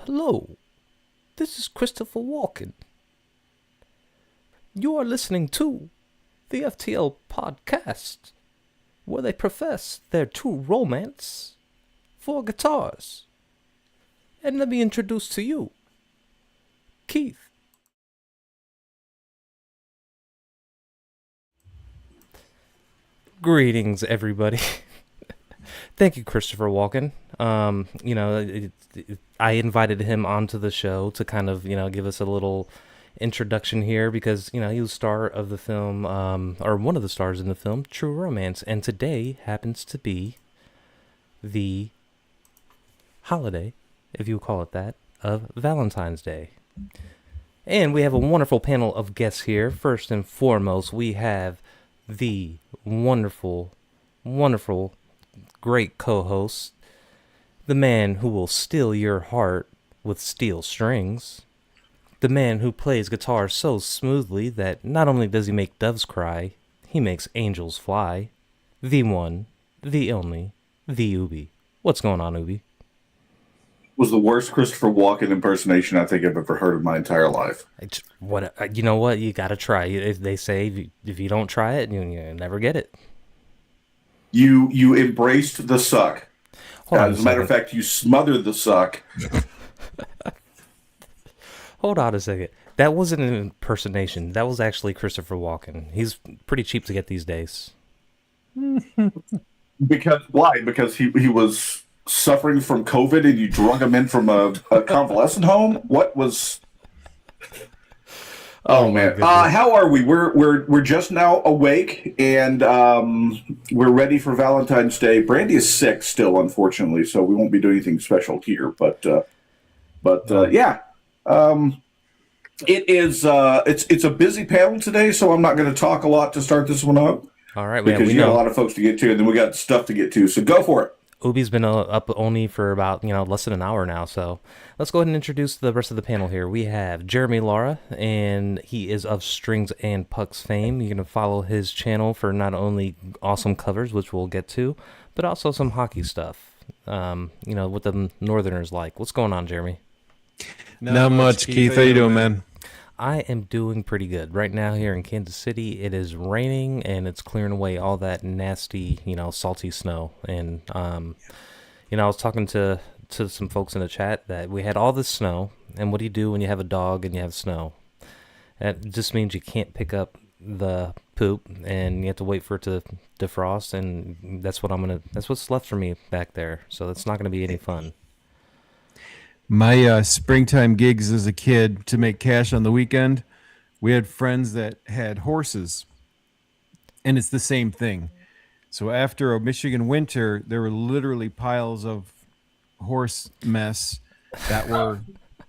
Hello, this is Christopher Walken. You are listening to the FTL podcast, where they profess their true romance for guitars. And let me introduce to you Keith. Greetings, everybody. Thank you, Christopher Walken. I invited him onto the show to kind of, give us a little introduction here because, he was star of the film, or one of the stars in the film, True Romance. And today happens to be the holiday, if you call it that, of Valentine's Day. And we have a wonderful panel of guests here. First and foremost, we have the wonderful, wonderful, great co-host, the man who will steal your heart with steel strings, the man who plays guitar so smoothly that not only does he make doves cry, he makes angels fly, the one, the only, the Ubie. What's going on, Ubie? Was the worst Christopher Walken impersonation I think I've ever heard in my entire life. You know what? You gotta try. If they say if you don't try it, you never get it. You embraced the suck. As a matter of Second. fact, you smothered the suck. Hold on a second. That wasn't an impersonation. That was actually Christopher Walken. He's pretty cheap to get these days. Because why? Because he was suffering from COVID and you drug him in from a convalescent home? What was? Oh man, how are we? We're just now awake and we're ready for Valentine's Day. Brandy is sick still, unfortunately, so we won't be doing anything special here. But yeah, it is. It's a busy panel today, so I'm not going to talk a lot to start this one up. All right, because we got a lot of folks to get to, and then we got stuff to get to. So go for it. Ubie's been up only for about less than an hour now, so let's go ahead and introduce the rest of the panel here. We have Jeremy Lara, and he is of Strings and Pucks fame. You can follow his channel for not only awesome covers, which we'll get to, but also some hockey stuff. What the Northerners like. What's going on, Jeremy? Not much, Keith. How you doing, man? I am doing pretty good. Right now here in Kansas City, it is raining and it's clearing away all that nasty, salty snow. And, I was talking to some folks in the chat that we had all this snow. And what do you do when you have a dog and you have snow? That just means you can't pick up the poop and you have to wait for it to defrost. And that's what's left for me back there. So that's not going to be any fun. My springtime gigs as a kid to make cash on the weekend, we had friends that had horses, and it's the same thing. So after a Michigan winter, there were literally piles of horse mess that were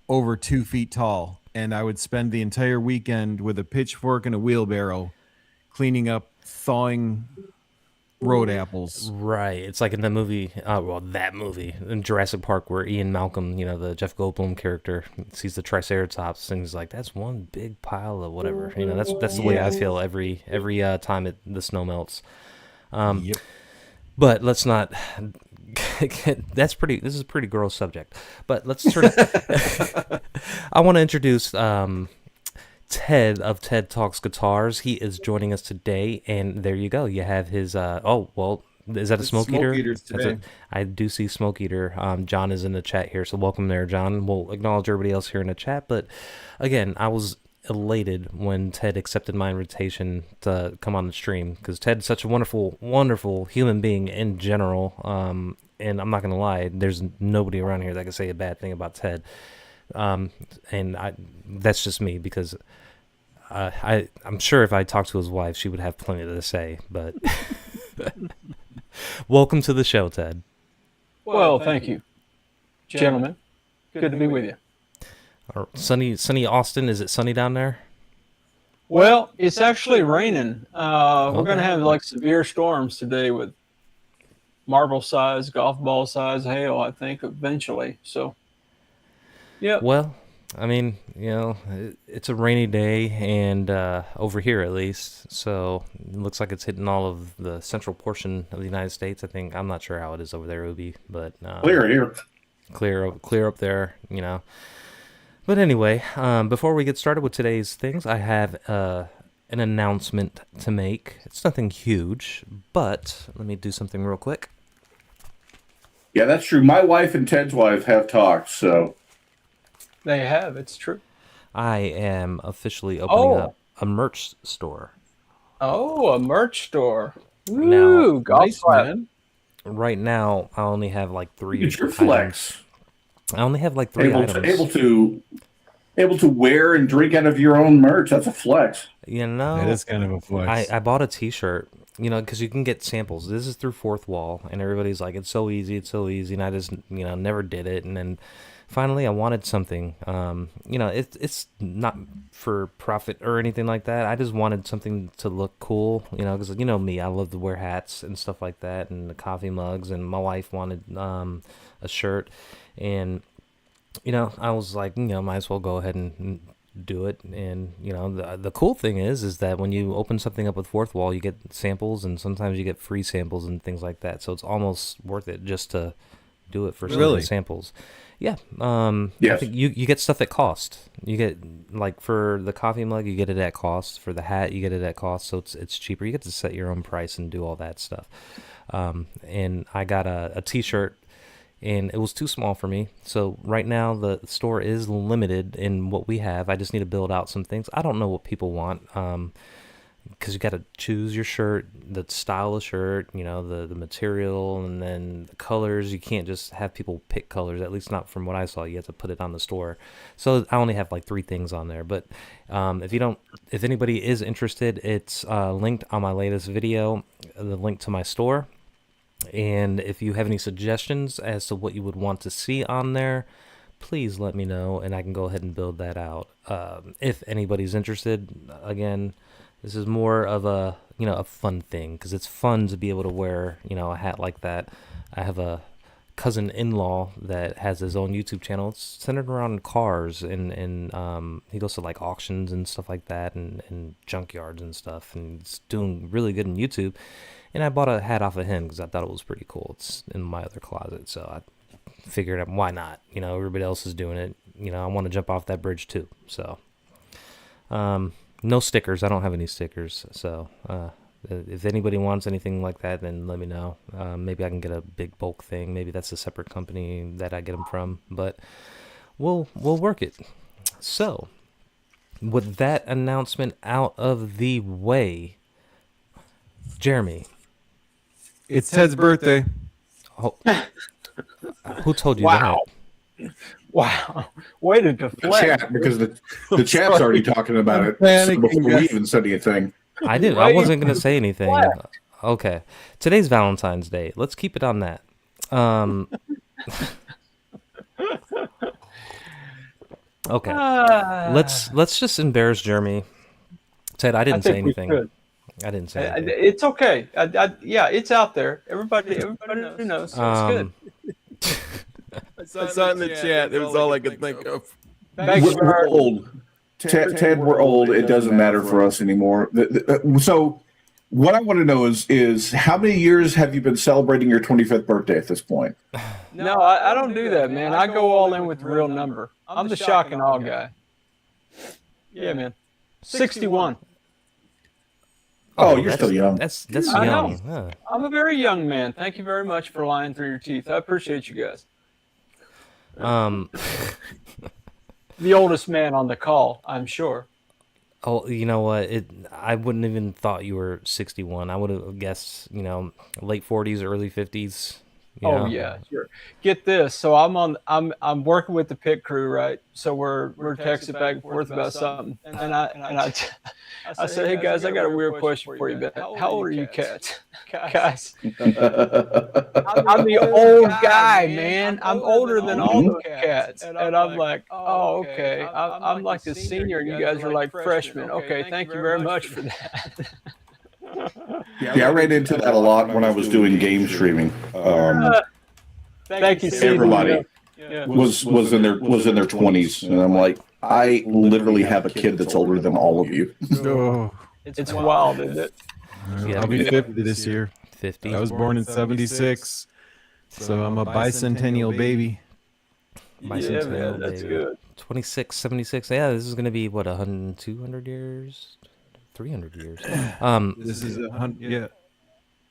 over 2 feet tall, and I would spend the entire weekend with a pitchfork and a wheelbarrow cleaning up thawing road apples. Right. It's like in the movie, that movie in Jurassic Park where Ian Malcolm, the Jeff Goldblum character, sees the Triceratops and he's like, "That's one big pile of whatever." That's the way I feel every time the snow melts. Yep. But let's not. This is a pretty gross subject. But let's turn. I want to introduce Ted of Ted Talks Guitars. He is joining us today, and there you go. You have his. Is that a Smoke Eater? I do see Smoke Eater. John is in the chat here, so welcome there, John. We'll acknowledge everybody else here in the chat. But again, I was elated when Ted accepted my invitation to come on the stream because Ted's such a wonderful, wonderful human being in general. And I'm not gonna lie, there's nobody around here that can say a bad thing about Ted. That's just me because I'm sure if I talked to his wife, she would have plenty to say. But welcome to the show, Ted. Well, thank you, gentlemen. Good to be with you. Sunny Austin. Is it sunny down there? Well, it's actually raining. We're going to have like severe storms today with marble size, golf ball size hail, I think, eventually. So, yeah. Well, I mean, it's a rainy day, and over here at least, so it looks like it's hitting all of the central portion of the United States. I'm not sure how it is over there, Ubie, but Clear here. clear up there, But anyway, before we get started with today's things, I have an announcement to make. It's nothing huge, but let me do something real quick. Yeah, that's true. My wife and Ted's wife have talked, so. They have. It's true. I am officially opening up a merch store. Oh, a merch store. Now, Ooh, golf nice, clap. man. Right now, I only have like 3 It's your items. flex. I only have like 3 items. Able to wear and drink out of your own merch. That's a flex. That is kind of a flex. I bought a T-shirt, because you can get samples. This is through Fourth Wall, and everybody's like, it's so easy, and I just, never did it. And then finally, I wanted something. It's not for profit or anything like that. I just wanted something to look cool, because me, I love to wear hats and stuff like that, and the coffee mugs. And my wife wanted a shirt, and I was like, might as well go ahead and do it. And the cool thing is that when you open something up with Fourth Wall, you get samples, and sometimes you get free samples and things like that. So it's almost worth it just to do it for some of the samples. Yeah. Yes. I think you get stuff at cost. You get, like, for the coffee mug, you get it at cost. For the hat, you get it at cost. So it's cheaper. You get to set your own price and do all that stuff. And I got a T-shirt, and it was too small for me. So right now the store is limited in what we have. I just need to build out some things. I don't know what people want, because you got to choose your shirt, the style of shirt, the material, and then the colors. You can't just have people pick colors, at least not from what I saw. You have to put it on the store. So I only have like 3 things on there. But if anybody is interested, it's linked on my latest video, the link to my store. And if you have any suggestions as to what you would want to see on there, please let me know, and I can go ahead and build that out. If anybody's interested, again, this is more of a fun thing, because it's fun to be able to wear a hat like that. I have a cousin-in-law that has his own YouTube channel. It's centered around cars, and he goes to like auctions and stuff like that, and junkyards and stuff, and it's doing really good in YouTube. And I bought a hat off of him because I thought it was pretty cool. It's in my other closet, so I figured, why not? Everybody else is doing it. I want to jump off that bridge too. So, no stickers. I don't have any stickers. So, if anybody wants anything like that, then let me know. Maybe I can get a big bulk thing. Maybe that's a separate company that I get them from. But we'll work it. So, with that announcement out of the way, Jeremy. It's Ted's birthday. Oh, who told you Wow. that? Wow. Way to deflect. Chat, because the chat's already talking about it before we even said anything. I didn't. I wasn't going to say anything. Okay. Today's Valentine's Day. Let's keep it on that. Okay. Let's just embarrass Jeremy. Ted, I didn't say anything. I didn't say anything. It's okay. Yeah, it's out there. Everybody knows. So it's good. I saw it in the chat. It was all I could think of. We're old. Ted, we're old. It doesn't matter for us anymore. So what I want to know is how many years have you been celebrating your 25th birthday at this point? No, I don't do that, man. I go all in with the real number. I'm the shock and awe guy. Yeah, man. 61. Oh, you're still young. That's I young. know. Huh. I'm a very young man. Thank you very much for lying through your teeth. I appreciate you guys. The oldest man on the call, I'm sure. Oh, you know what? I wouldn't even thought you were 61. I would have guessed, late 40s, early 50s. Oh yeah, sure. Get this. So I'm working with the pit crew, right? So we're texting back and forth about something, and I said, hey guys, I got a weird question for you. But how old are you cats? Guys, I'm the old guy, man. I'm older than all the cats, and I'm like, oh okay. I'm like the senior, and you guys are like freshmen. Okay, thank you very much for that. Yeah, I ran into that a lot when I was doing game streaming. Thank you, everybody was in their 20s, and I'm like, I literally have a kid that's older than all of you. Oh, It's wild, isn't it? Yeah, I'll be 50 this year. 50. I was born in 76, so I'm a bicentennial baby. Bicentennial, man, that's baby. good. 2676. Yeah, this is gonna be what 100, 200 years, 300 years. This is 100. Yeah.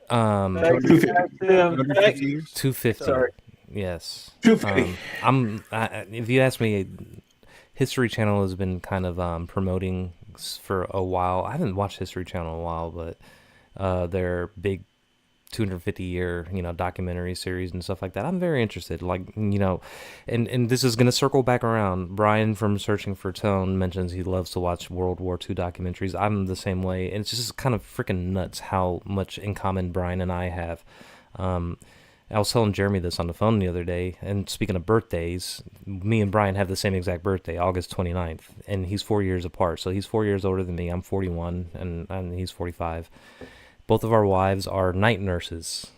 Thank you, Tim. 150 years. 250. Sorry. Yes. 250. If you ask me, History Channel has been kind of promoting for a while. I haven't watched History Channel in a while, but their big 250-year documentary series and stuff like that, I'm very interested. Like, and this is going to circle back around. Brian from Searching for Tone mentions he loves to watch World War II documentaries. I'm the same way, and it's just kind of freaking nuts how much in common Brian and I have. I was telling Jeremy this on the phone the other day, and speaking of birthdays, me and Brian have the same exact birthday, August 29th, and he's 4 years apart. So he's 4 years older than me. I'm 41, and he's 45. Both of our wives are night nurses,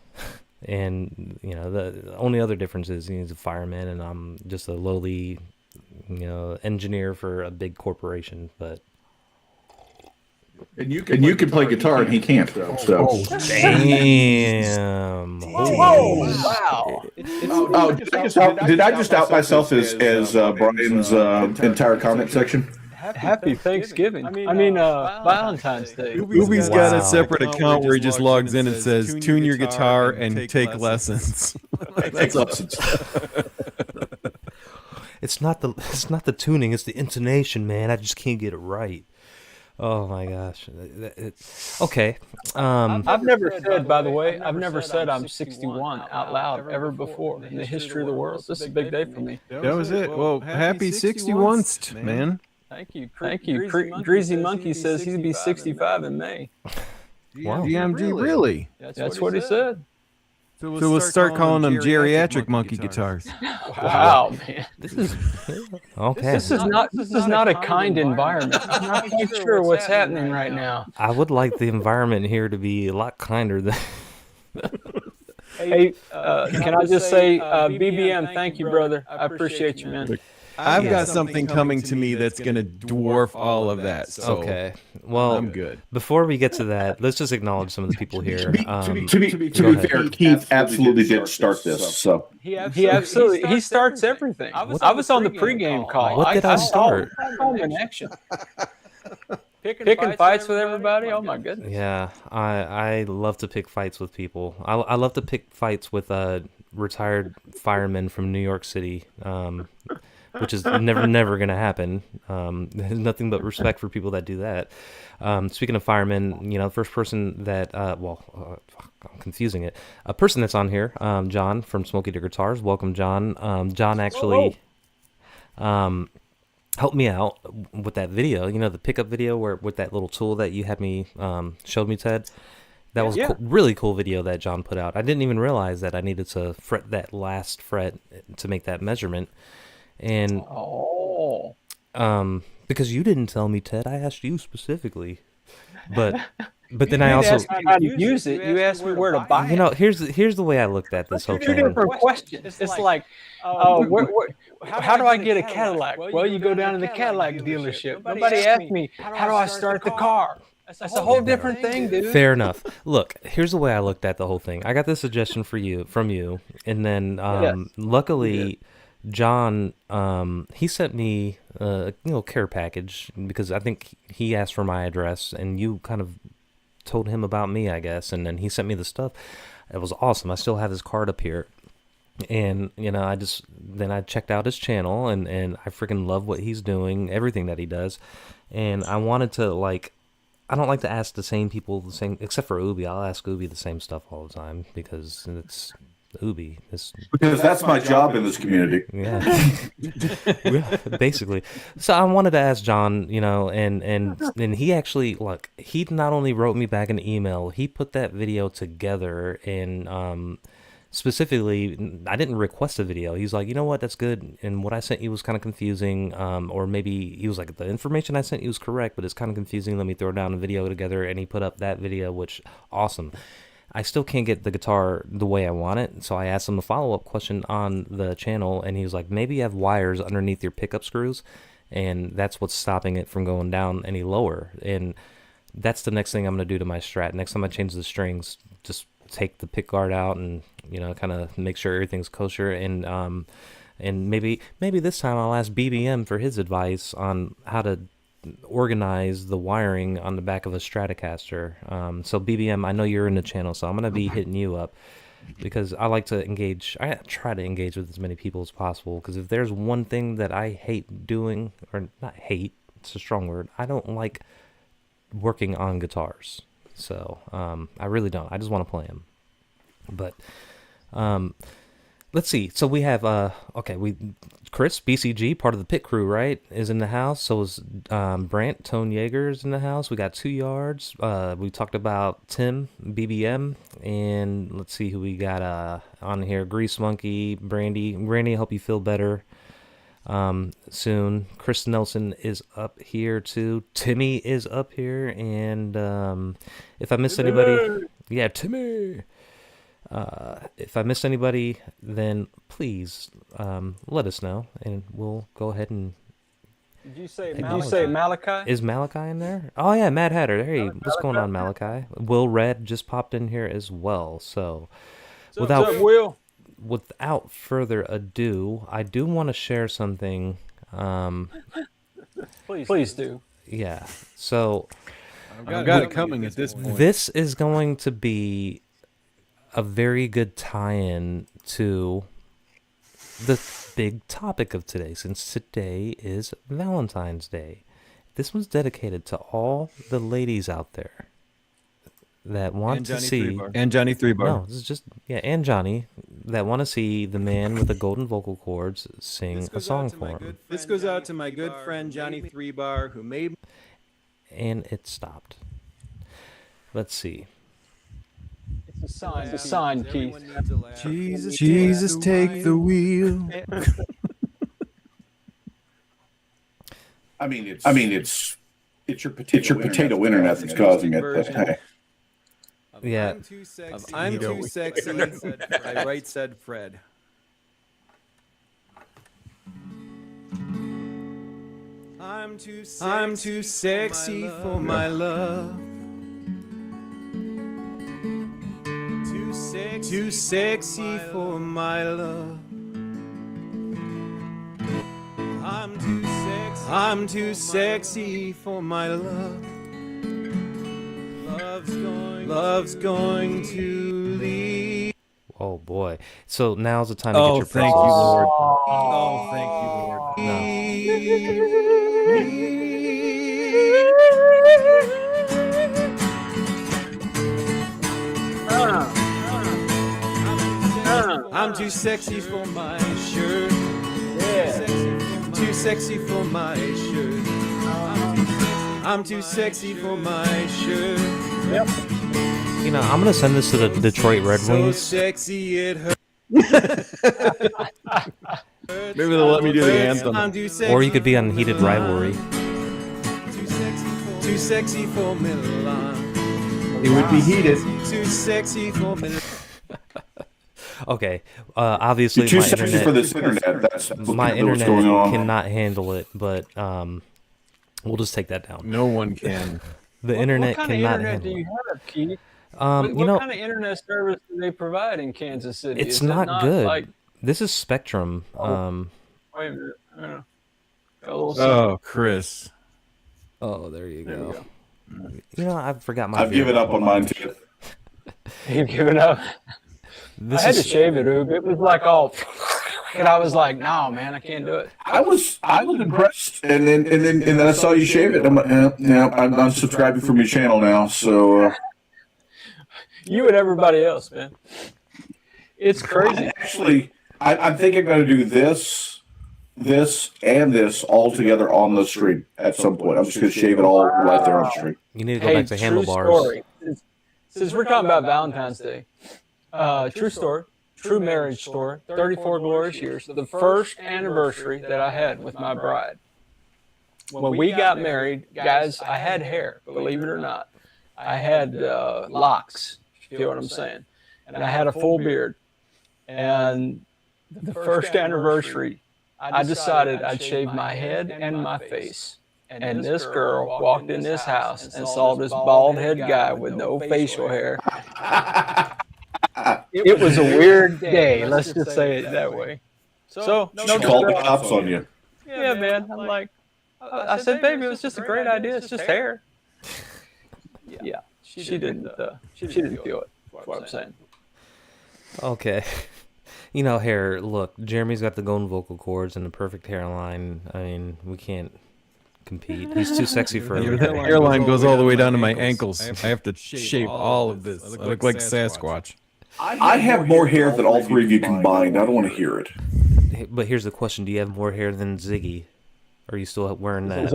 and the only other difference is he's a fireman, and I'm just a lowly, engineer for a big corporation. But And you can play guitar, and he can't. So. damn, Wow. Oh, did I just out myself as Brian's entire comment section? Happy Thanksgiving. I mean, Valentine's Day. Ubie's got Wow. a separate account where he just logs in and says, "Tune your guitar and take lessons." Take lessons. it's not the tuning, it's the intonation, man. I just can't get it right. Oh my gosh. Okay. I've never said, by the way, I've never said I'm 61 out loud ever before in the history of the world. This is a big day for me. That was it. Well, happy 61st, man. Thank you. Thank you. Greasy Monkey says he'd be 65 in May. Wow. DMG, really? That's what he said. So we'll start calling them geriatric monkey guitars. Wow, man. This is okay. This is not a kind environment. I'm not quite sure what's happening right now. I would like the environment here to be a lot kinder than. Hey, can I just say, BBM, thank you, brother. I appreciate you, man. I've got something coming to me that's going to dwarf all of that. So Okay. Well, I'm good. Before we get to that, let's just acknowledge some of the people here. To be fair, Keith absolutely did start this. So He starts everything. I was on the pregame call. What did I start? I saw him in action. Picking fights with everybody. Oh my goodness. Yeah, I love to pick fights with people. I love to pick fights with retired firemen from New York City, which is never going to happen. There's nothing but respect for people that do that. Speaking of firemen, the first person that, I'm confusing it. A person that's on here, John from Smoky to Guitars. Welcome, John. John actually helped me out with that video. The pickup video with that little tool that you had me showed me, Ted. That was a really cool video that John put out. I didn't even realize that I needed to fret that last fret to make that measurement. And because you didn't tell me, Ted, I asked you specifically. But then I also asked me how to use it. You asked me where to buy it. Here's the way I looked at this whole Two thing. different questions. It's like, how do I get a Cadillac? Well, you go down to the Cadillac dealership. Nobody asked me, how do I start the car? That's a whole different thing, dude. Fair enough. Look, here's the way I looked at the whole thing. I got this suggestion from you, and then luckily, John, he sent me a care package because I think he asked for my address, and you kind of told him about me, I guess, and then he sent me the stuff. It was awesome. I still have his card up here. And, I checked out his channel, and I freaking love what he's doing, everything that he does. And I wanted to, I don't like to ask the same people except for Ubie. I'll ask Ubie the same stuff all the time because it's Ubie. because that's my job in this community. Yeah. Yeah, basically. So I wanted to ask John, and he actually, he not only wrote me back an email, he put that video together, and specifically, I didn't request a video. He's like, you know what, that's good, and what I sent you was kind of confusing, or maybe he was like, the information I sent you was correct, but it's kind of confusing, let me throw down a video together, and he put up that video, which, awesome. I still can't get the guitar the way I want it, so I asked him a follow-up question on the channel, and he was like, maybe you have wires underneath your pickup screws, and that's what's stopping it from going down any lower, and that's the next thing I'm going to do to my Strat. Next time I change the strings, just take the pick guard out and, kind of make sure everything's kosher, and and maybe this time I'll ask BBM for his advice on how to organize the wiring on the back of a Stratocaster. So BBM, I know you're in the channel, so I'm gonna be hitting you up because I like to engage. I try to engage with as many people as possible. Because if there's one thing that I hate doing, or not hate, it's a strong word. I don't like working on guitars. So I really don't. I just want to play them. But let's see. So we have Chris BCG, part of the pit crew, right, is in the house. So is Brant Tone Yeager's in the house. We got 2 yards. We talked about Tim BBM, and let's see who we got on here. Grease Monkey, Brandy. I hope you feel better soon. Chris Nelson is up here too. Timmy is up here, and if I missed anybody, yeah, Timmy. If I missed anybody, then please let us know, and we'll go ahead and. Did you say Malachi? Is Malachi in there? Oh yeah, Mad Hatter. Hey, what's going on, Malachi? Will Red just popped in here as well. So, without further ado, I do want to share something. Please do. Yeah. So, I've got it coming at this point. This is going to be a very good tie-in to the big topic of today, since today is Valentine's Day. This was dedicated to all the ladies out there that want to see... And Johnny 3 Bar. No, this is just... Yeah, and Johnny, that want to see the man with the golden vocal cords sing a song for him. This goes out to my good friend Johnny 3 Bar, who made... And it stopped. Let's see. It's a sign, Keith. Jesus, take the wheel. I mean, it's your potato internet that's causing it. Hey. Yeah. I'm too sexy. I right said Fred. I'm too sexy for my love. Too sexy for my love. I'm too sexy for my love. Love's going to leave. Oh boy. So now's the time to get your thank praises. you, Lord. Oh, thank you, Lord. I'm too sexy for my shirt. Yeah. Too sexy for my shirt. I'm too sexy for my shirt. Yep. You know, I'm gonna send this to the Detroit Red Wings. So sexy it hurts. Maybe they'll let me do the anthem. Or you could be on Heated Rivalry. Too sexy for Milan. It would be heated. Too sexy for Milan. Okay, obviously You're too my sexy internet, for this internet. That's my what's internet going on. cannot handle it, but we'll just take that down. No one can. The internet what kind cannot of internet handle do you have, Keith? it. What kind of internet service do they provide in Kansas City? It's Is it not good. Like, This is Spectrum. wait a minute. Got a little Oh, Chris. Oh, there you There we go. go. You know, I forgot my. I've given up on mine too. You've given up. This I had to is shave it, Ubie. It was like all, and I was like, no, man, I can't do it. I was impressed, and then I saw you shave it. I'm like, yeah, I'm unsubscribing from your channel now. So You and everybody else, man. It's crazy. actually, I think I'm going to do this, and this all together on the stream at some point. I'm just going to shave it all right there on the stream. you need to go back to true handlebars. story. Since we're talking about Valentine's Day, true story, true marriage story, 34 glorious years, the first anniversary that I had with my bride. When we got married, guys, I had hair, believe it or not. I had locks, if you feel what I'm saying. And I had a full beard. And the first anniversary, I decided I'd shave my head and my face. And this girl walked in this house and saw this bald head guy with no facial hair. It was a weird day, let's just say it that way. So She called the cops on you. Yeah, man. I'm like, I said, baby, it was just a great idea. It's just hair. Yeah, she didn't. She didn't feel it. That's what I'm saying. Okay. You know, hair. Look, Jeremy's got the golden vocal cords and the perfect hairline. I mean, we can't compete. He's too sexy for The everything. hairline goes all the way down to my ankles. I have to shave all of this. I look like Sasquatch. I have more hair than all three of you combined. I don't want to hear it. But here's the question: do you have more hair than Ziggy? Or are you still wearing that?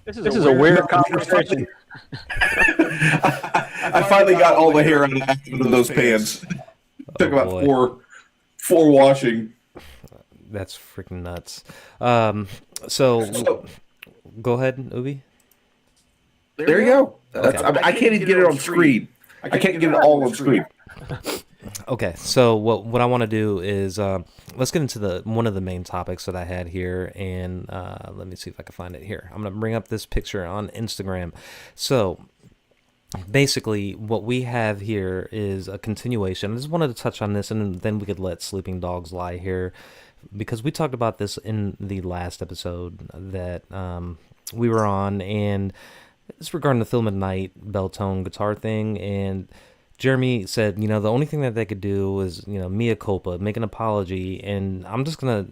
This is a weird conversation. I finally got all the hair out of those pants. Took about boy. four washing. That's freaking nuts. So go ahead, Ubie. There you go. I can't even get it on screen. I can't get it all on screen. Okay, so what I want to do is let's get into one of the main topics that I had here, and let me see if I can find it here. I'm going to bring up this picture on Instagram. So basically, what we have here is a continuation. I just wanted to touch on this, and then we could let sleeping dogs lie here, because we talked about this in the last episode that we were on, and it's regarding the Phil McKnight bell tone guitar thing, and Jeremy said, the only thing that they could do is, mea culpa, make an apology, and I'm just gonna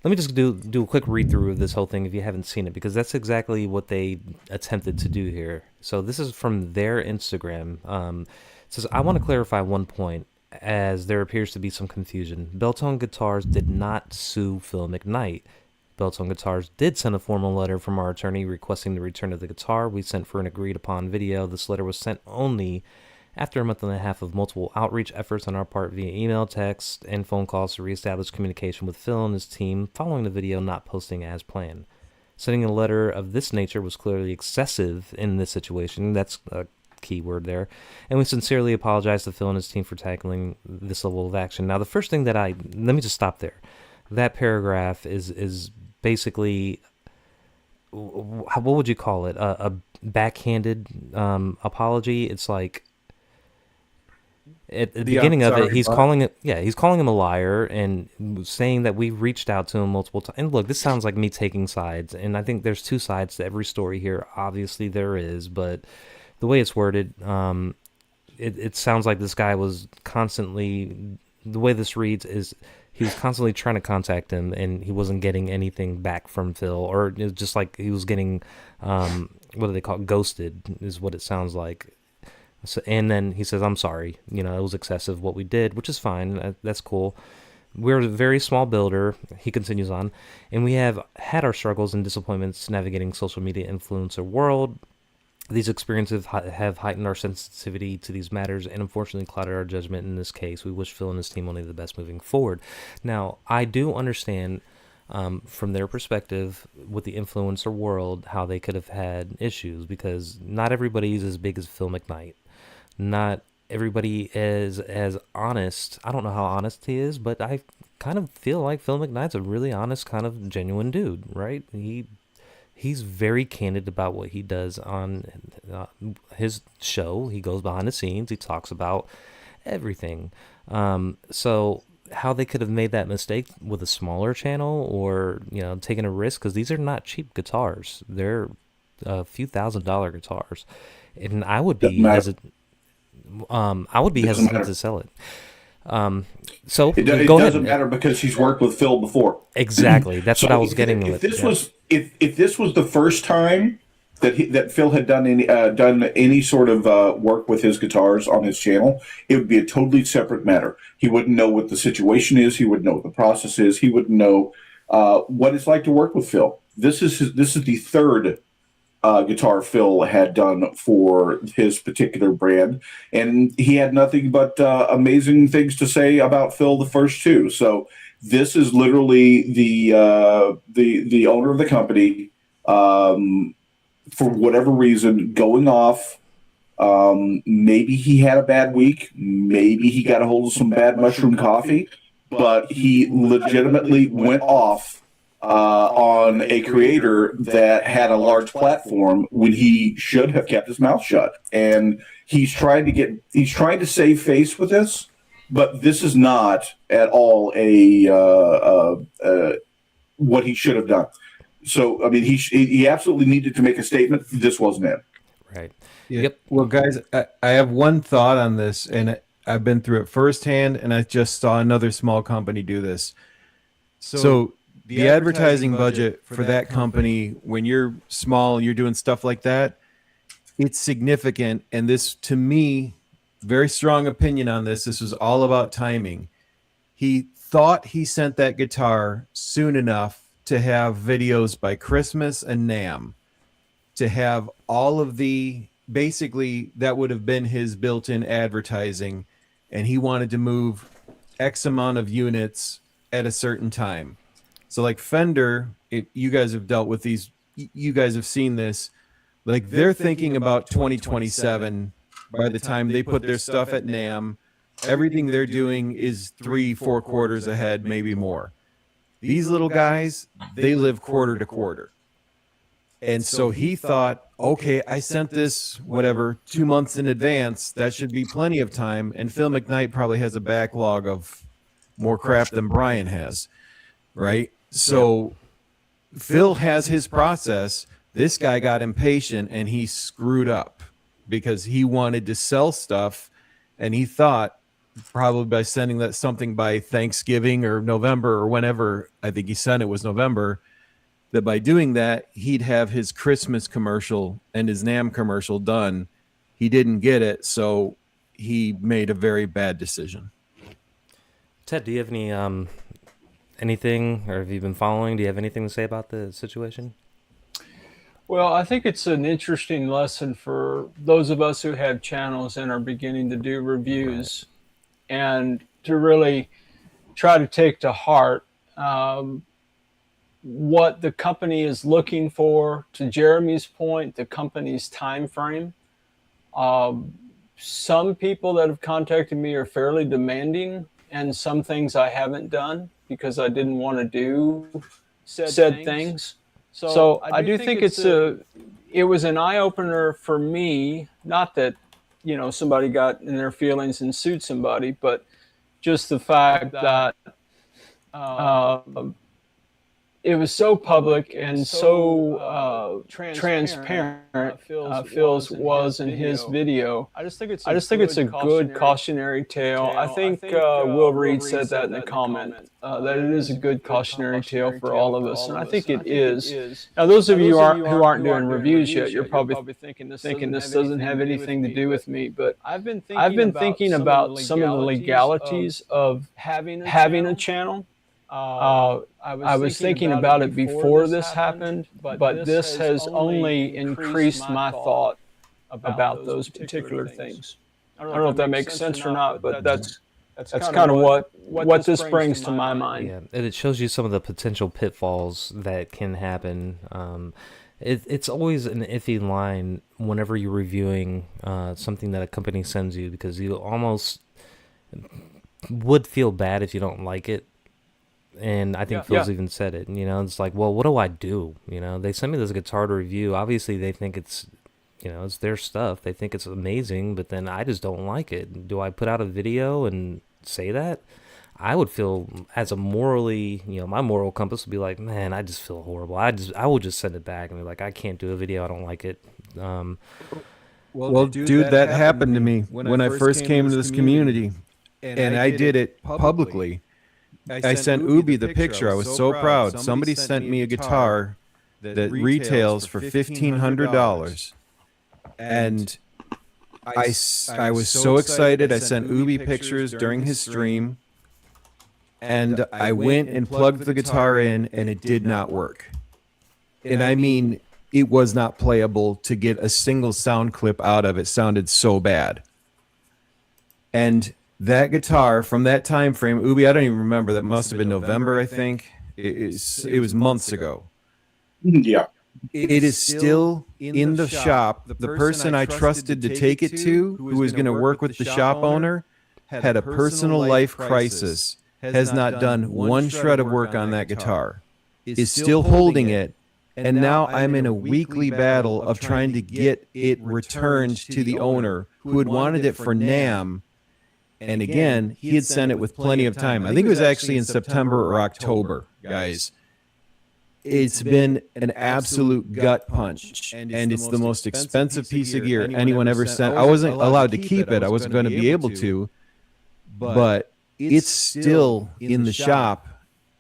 let me just do a quick read through of this whole thing if you haven't seen it, because that's exactly what they attempted to do here. So this is from their Instagram. It says, I want to clarify one point, as there appears to be some confusion. Belltone Guitars did not sue Phil McKnight. Belltone Guitars did send a formal letter from our attorney requesting the return of the guitar. We sent for an agreed upon video. This letter was sent only after a month and a half of multiple outreach efforts on our part via email, text, and phone calls to reestablish communication with Phil and his team following the video not posting as planned. Sending a letter of this nature was clearly excessive in this situation. That's a key word there. And we sincerely apologize to Phil and his team for tackling this level of action. Now, the first thing let me just stop there. That paragraph is basically, what would you call it? A backhanded apology. It's like, at the beginning of it, he's calling him a liar and saying that we reached out to him multiple times. And look, this sounds like me taking sides, and I think there's two sides to every story here. Obviously, there is, but the way it's worded, it sounds like this guy was constantly. The way this reads is he was constantly trying to contact him, and he wasn't getting anything back from Phil, or it was just like he was getting what do they call it? Ghosted, is what it sounds like. So, and then he says, I'm sorry, it was excessive what we did, which is fine. That's cool. We're a very small builder, he continues on, and we have had our struggles and disappointments navigating social media influencer world. These experiences have heightened our sensitivity to these matters and unfortunately clouded our judgment in this case. We wish Phil and his team only the best moving forward. Now, I do understand from their perspective with the influencer world how they could have had issues, because not everybody is as big as Phil McKnight. Not everybody is as honest. I don't know how honest he is, but I kind of feel like Phil McKnight's a really honest, kind of genuine dude, right? He's very candid about what he does on his show. He goes behind the scenes. He talks about everything. So how they could have made that mistake with a smaller channel, or taking a risk, because these are not cheap guitars. They're a few $1,000 guitars, and I would be hesitant. Hesitant to sell it. So it go ahead. Doesn't matter because he's worked with Phil before. Exactly. That's what I was getting with. If this was the first time that Phil had done any sort of work with his guitars on his channel, it would be a totally separate matter. He wouldn't know what the situation is. He wouldn't know what the process is. He wouldn't know what it's like to work with Phil. This is the third guitar Phil had done for his particular brand, and he had nothing but amazing things to say about Phil the first two. So this is literally the owner of the company, for whatever reason, going off. Maybe he had a bad week. Maybe he got a hold of some bad mushroom coffee, but he legitimately went off on a creator that had a large platform when he should have kept his mouth shut. And he's trying to save face with this, but this is not at all what he should have done. So, I mean, he absolutely needed to make a statement. This wasn't it. Right. Yeah. Yep. Well, guys, I have one thought on this, and I've been through it firsthand, and I just saw another small company do this. So the advertising budget for that company, when you're small, you're doing stuff like that, it's significant. And this, to me, very strong opinion on this. This was all about timing. He thought he sent that guitar soon enough to have videos by Christmas and NAMM, to have all of the, basically that would have been his built-in advertising, and he wanted to move X amount of units at a certain time. So like Fender, you guys have dealt with these, you guys have seen this, like they're thinking about 2027 by the time they put their stuff at NAMM. Everything they're doing is 3-4 quarters ahead, maybe more. These little guys, they live quarter to quarter. And so he thought, okay, I sent this, whatever, 2 months in advance. That should be plenty of time. And Phil McKnight probably has a backlog of more crap than Brian has, right? So Phil has his process. This guy got impatient and he screwed up because he wanted to sell stuff. And he thought probably by sending that something by Thanksgiving or November or whenever, I think he sent it was November, that by doing that, he'd have his Christmas commercial and his NAMM commercial done. He didn't get it, so he made a very bad decision. Ted, do you have any anything, or have you been following? Do you have anything to say about the situation? Well, I think it's an interesting lesson for those of us who have channels and are beginning to do reviews, and to really try to take to heart what the company is looking for. To Jeremy's point, the company's time frame. Some people that have contacted me are fairly demanding, and some things I haven't done because I didn't want to do said things. So I do think it was an eye opener for me. Not that, somebody got in their feelings and sued somebody, but just the fact that it was so public and so transparent. Phil's was in his video. I just think it's a good cautionary tale. I think Will Reed said that in the comment, that it is a good cautionary tale for all of us, and I think it is. Now, those of you who aren't doing reviews yet, you're probably thinking this doesn't have anything to do with me, but I've been thinking about some of the legalities of having a channel. I was thinking about it before this happened, but this has only increased my thought about those particular things. I don't know if that makes sense or not, but that's kind of what this brings to my mind. Yeah, and it shows you some of the potential pitfalls that can happen. It's always an iffy line whenever you're reviewing something that a company sends you, because you almost would feel bad if you don't like it. And I think Phil's even said it. It's like, well, what do I do? They sent me this guitar to review. Obviously, they think it's, it's their stuff. They think it's amazing, but then I just don't like it. Do I put out a video and say that? I would feel, as a morally, my moral compass would be like, man, I just feel horrible. I will just send it back and be like, I can't do a video. I don't like it. Well, dude, that happened to me when I first came into this community, and I did it publicly. I sent Ubie the picture. I was so proud. Somebody sent me a guitar that retails for $1,500, and I was so excited. I sent Ubie pictures during his stream, and I went and plugged the guitar in, and it did not work. And I mean, it was not playable to get a single sound clip out of it. It sounded so bad. And that guitar from that time frame, Ubie, I don't even remember. That must have been November, I think. It was months ago. Yeah. It is still in the shop. The person I trusted to take it to, who was going to work with the shop owner, had a personal life crisis, has not done one shred of work on that guitar, is still holding it, and now I'm in a weekly battle of trying to get it returned to the owner who had wanted it for NAMM. And again, he had sent it with plenty of time. I think it was actually in September or October, guys. It's been an absolute gut punch, and it's the most expensive piece of gear anyone ever sent. I wasn't allowed to keep it. I wasn't going to be able to, but it's still in the shop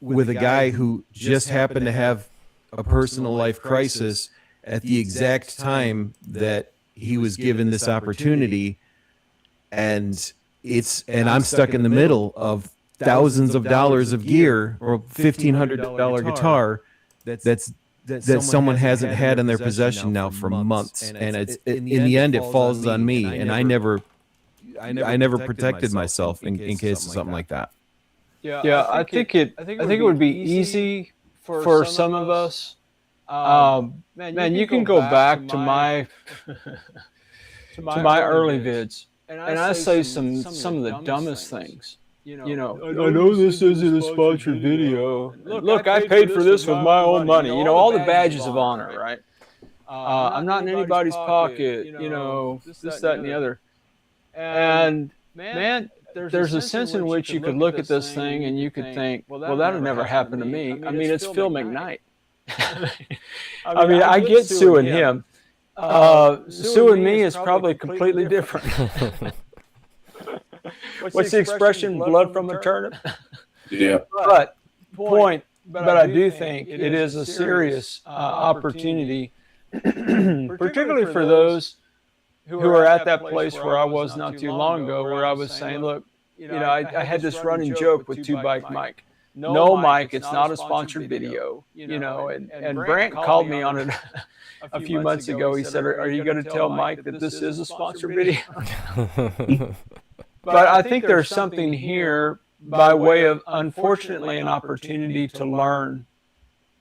with a guy who just happened to have a personal life crisis at the exact time that he was given this opportunity. And I'm stuck in the middle of thousands of dollars of gear or $1,500 guitar that someone hasn't had in their possession now for months. And in the end, it falls on me. And I never protected myself in case of something like that. Yeah, I think it would be easy for some of us. Man, you can go back to my early vids, and I say some of the dumbest things. You know, I know this isn't a sponsored video. Look, I paid for this with my own money. You know, all the badges of honor, right? I'm not in anybody's pocket. You know, this, that, and the other. And man, there's a sense in which you could look at this thing and you could think, well, that'll never happen to me. I mean, it's Phil McKnight. I mean, I get suing him. Suing me is probably completely different. What's the expression? Blood from a turnip? Yeah. But I do think it is a serious opportunity, particularly for those who are at that place where I was not too long ago, where I was saying, look, I had this running joke with Two Bike Mike. No, Mike, it's not a sponsored video, and Brant called me on it a few months ago. He said, are you going to tell Mike that this is a sponsored video? But I think there's something here by way of, unfortunately, an opportunity to learn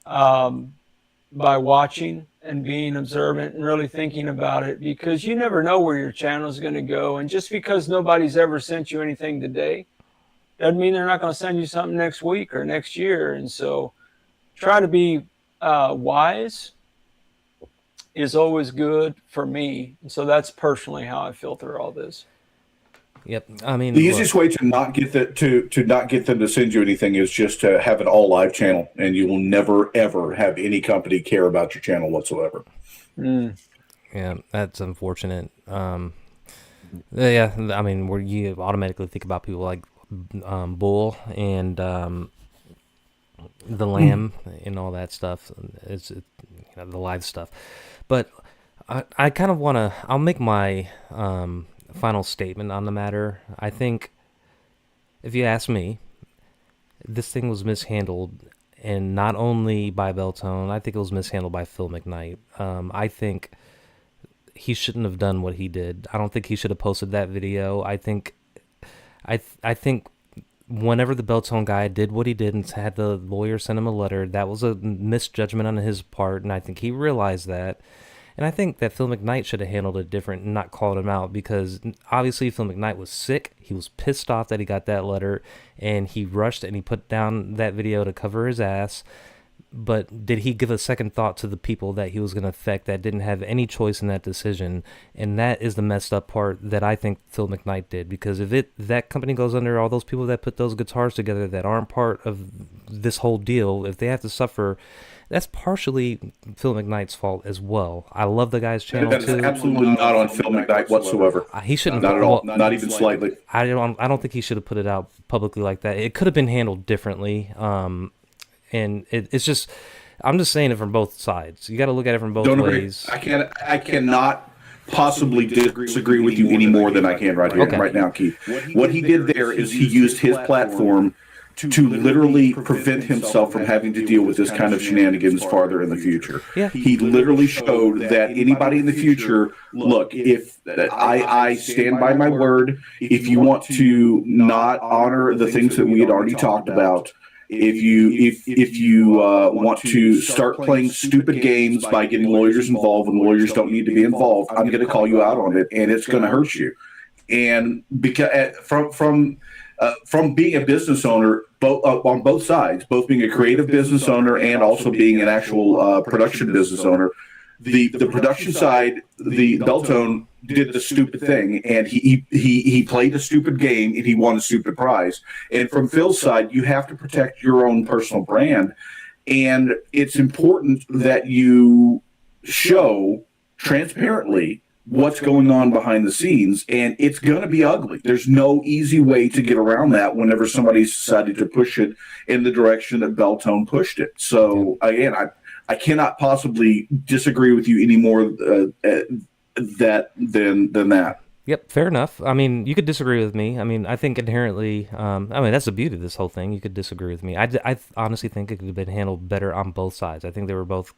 by watching and being observant and really thinking about it, because you never know where your channel is going to go. And just because nobody's ever sent you anything today doesn't mean they're not going to send you something next week or next year. And so try to be wise is always good for me. And so that's personally how I filter all this. Yep. I mean, the easiest way to not get to not get them to send you anything is just to have an all live channel, and you will never ever have any company care about your channel whatsoever. Yeah, that's unfortunate. Yeah, I mean, where you automatically think about people like Bull and the Lamb and all that stuff. It's the live stuff, but I kind of want to. I'll make my final statement on the matter. I think, if you ask me, this thing was mishandled, and not only by Beltone. I think it was mishandled by Phil McKnight. I think he shouldn't have done what he did. I don't think he should have posted that video. I think whenever the Beltone guy did what he did and had the lawyer send him a letter, that was a misjudgment on his part, and I think he realized that. And I think that Phil McKnight should have handled it different and not called him out, because obviously Phil McKnight was sick. He was pissed off that he got that letter, and he rushed and he put down that video to cover his ass. But did he give a second thought to the people that he was going to affect that didn't have any choice in that decision? And that is the messed up part that I think Phil McKnight did, because if that company goes under, all those people that put those guitars together that aren't part of this whole deal, if they have to suffer, that's partially Phil McKnight's fault as well. I love the guy's channel That's too. absolutely not on Phil McKnight whatsoever. He shouldn't. Not at all. Not even slightly. I don't think he should have put it out publicly like that. It could have been handled differently. And it's just, I'm just saying it from both sides. You got to look at it from both ways. I cannot possibly disagree with you any more than I can right now, Keith. What he did there is he used his platform to literally prevent himself from having to deal with this kind of shenanigans farther in the future. Yeah. He literally showed that anybody in the future, look, if I stand by my word, if you want to not honor the things that we had already talked about, if you want to start playing stupid games by getting lawyers involved when lawyers don't need to be involved, I'm going to call you out on it, and it's going to hurt you. And because from being a business owner, on both sides, both being a creative business owner and also being an actual production business owner, the production side, the Beltone did the stupid thing, and he played a stupid game, and he won a stupid prize. And from Phil's side, you have to protect your own personal brand, and it's important that you show transparently what's going on behind the scenes, and it's going to be ugly. There's no easy way to get around that whenever somebody's decided to push it in the direction that Beltone pushed it. So again, I cannot possibly disagree with you any more than that. Yep, fair enough. I mean, you could disagree with me. I mean, I think inherently, I mean, that's the beauty of this whole thing. You could disagree with me. I honestly think it could have been handled better on both sides. I think they were both.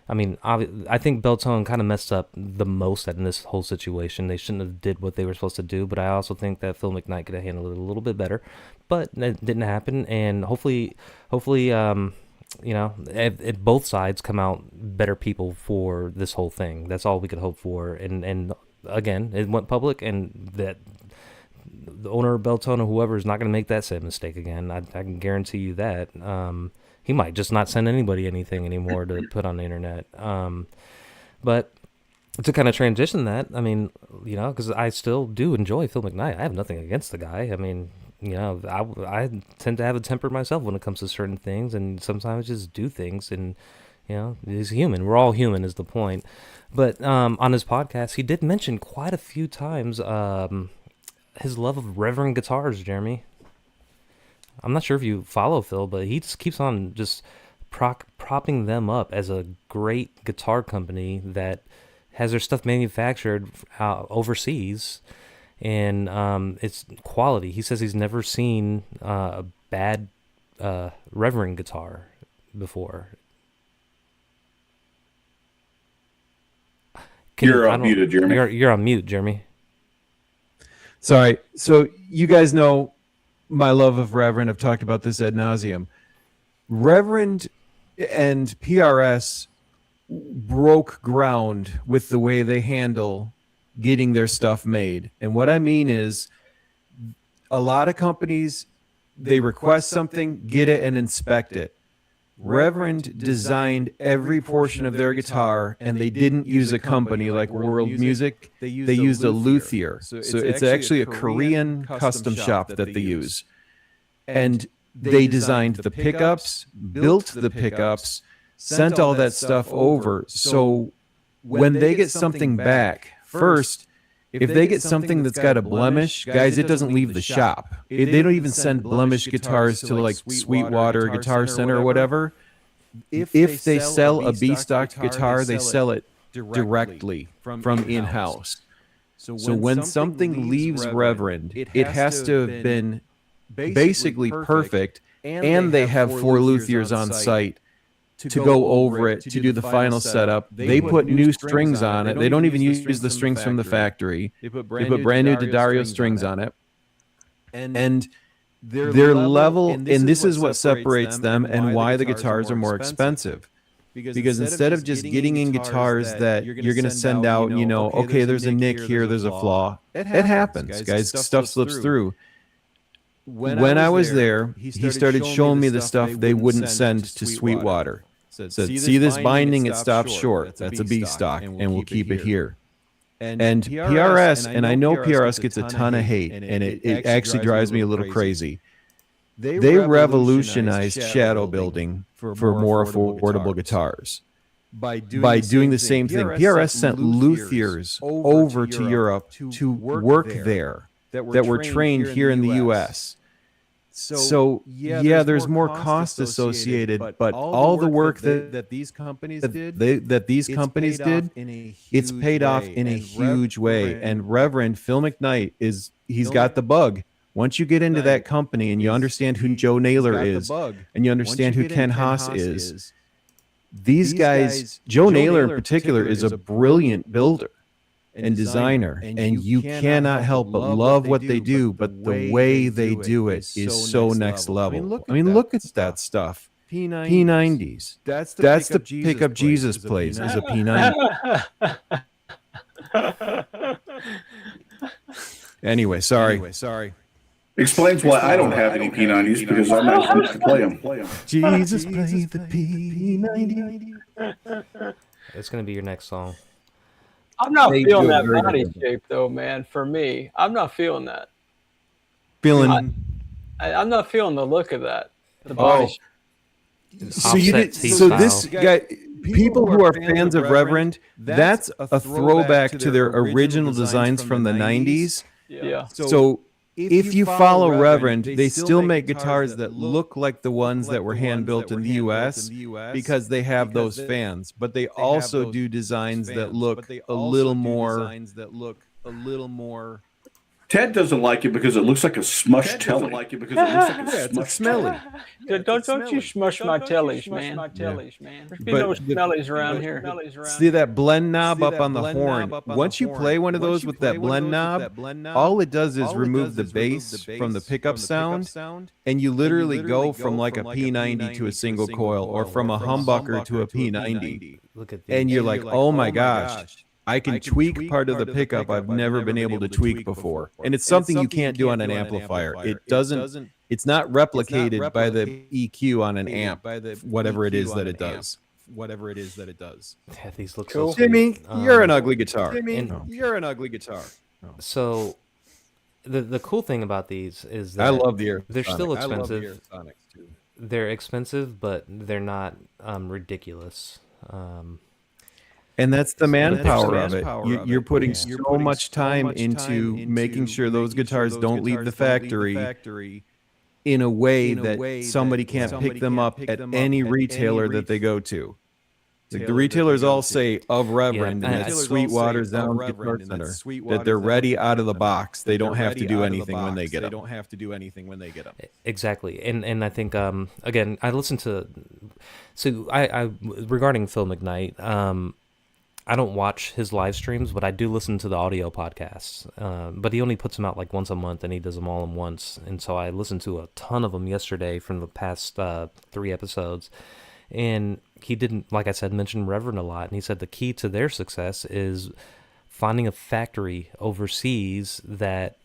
I mean, I think Beltone kind of messed up the most in this whole situation. They shouldn't have did what they were supposed to do, but I also think that Phil McKnight could have handled it a little bit better. But that didn't happen, and hopefully, you know, if both sides come out better people for this whole thing. That's all we could hope for. And again, it went public, and that the owner of Beltone or whoever is not going to make that same mistake again. I can guarantee you that. He might just not send anybody anything anymore to put on the internet. But to kind of transition that, I mean, you know, because I still do enjoy Phil McKnight. I have nothing against the guy. I mean, you know, I tend to have a temper myself when it comes to certain things, and sometimes just do things, and, you know, he's human. We're all human is the point. But on his podcast, he did mention quite a few times his love of Reverend guitars, Jeremy. I'm not sure if you follow Phil, but he just keeps on just propping them up as a great guitar company that has their stuff manufactured overseas, and it's quality. He says he's never seen a bad Reverend guitar before. You're unmuted, Jeremy. You're on mute, Jeremy. Sorry. So you guys know my love of Reverend. I've talked about this ad nauseum. Reverend and PRS broke ground with the way they handle getting their stuff made. And what I mean is, a lot of companies, they request something, get it, and inspect it. Reverend designed every portion of their guitar, and they didn't use a company like World Music. They used a luthier. So it's actually a Korean custom shop that they use. And they designed the pickups, built the pickups, sent all that stuff over. So when they get something back, first, if they get something that's got a blemish, guys, it doesn't leave the shop. They don't even send blemished guitars to like Sweetwater Guitar Center or whatever. If they sell a B-stock guitar, they sell it directly from in-house. So when something leaves Reverend, it has to have been basically perfect, and they have 4 luthiers on site to go over it, to do the final setup. They put new strings on it. They don't even use the strings from the factory. They put brand new D'Addario strings on it. And their level, and this is what separates them and why the guitars are more expensive. Because instead of just getting in guitars that you're going to send out, you know, okay, there's a nick here, there's a flaw. It happens, guys. Stuff slips through. When I was there, he started showing me the stuff they wouldn't send to Sweetwater. Said, see this binding, it stops short. That's a B stock, and we'll keep it here. And PRS, and I know PRS gets a ton of hate, and it actually drives me a little crazy. They revolutionized shadow building for more affordable guitars by doing the same thing. PRS sent luthiers over to Europe to work there that were trained here in the U.S. So yeah, there's more cost associated, but all the work that these companies did, it's paid off in a huge way. And Reverend Phil McKnight he's got the bug. Once you get into that company and you understand who Joe Naylor is, and you understand who Ken Haas is, these guys, Joe Naylor in particular, is a brilliant builder and designer, and you cannot help but love what they do, but the way they do it is so next level. I mean, look at that stuff. P90s. That's the pickup Jesus plays is a P90. Anyway, sorry. Explains why I don't have any P90s, because I'm not supposed to play them. Jesus played the P90. It's gonna be your next song. I'm not They feeling do it that very body good. shape though, man. For me, I'm not feeling that. Feeling. I'm not feeling the look of that. The body Oh, shape. so you Offset did. T So style. this guy, people who are fans of Reverend, that's a throwback to their original designs from the '90s. Yeah. So if you follow Reverend, they still make guitars that look like the ones that were hand built in the US because they have those fans, but they also do designs that look a little more. Ted doesn't like it because it looks like a smushed telly. Yeah, it's smelly. Don't you smush my tellies, man. There's been no But smellies around here. see that blend knob up on the horn. Once you play one of those with that blend knob, all it does is remove the bass from the pickup sound, and you literally go from like a P90 to a single coil, or from a humbucker to a P90, Look at and these. you're like, oh my gosh. I can tweak part of the pickup I've never been able to tweak before. And it's something you can't do on an amplifier. It's not replicated by the EQ on an amp, whatever it is that it does. Yeah, these look Cool. so sweet. Jimmy, you're an ugly guitar. You're an ugly guitar. So the cool thing about these is that I love the Air. they're still I love the expensive. Aerophonics, too. They're expensive, but they're not ridiculous. And that's the manpower That's of it. You're putting so much time into making sure those guitars don't leave the factory in a way that somebody can't pick them up at any retailer that they go to. Like the retailers all say of Reverend and that's Sweetwater Sound Guitar Center that they're ready out of the box. They don't have to do anything when they get them. Exactly, and I think again, I listened to. So I regarding Phil McKnight. I don't watch his live streams, but I do listen to the audio podcasts. But he only puts them out like once a month, and he does them all in once. And so I listened to a ton of them yesterday from the past 3 episodes. And he didn't, like I said, mention Reverend a lot. And he said the key to their success is finding a factory overseas that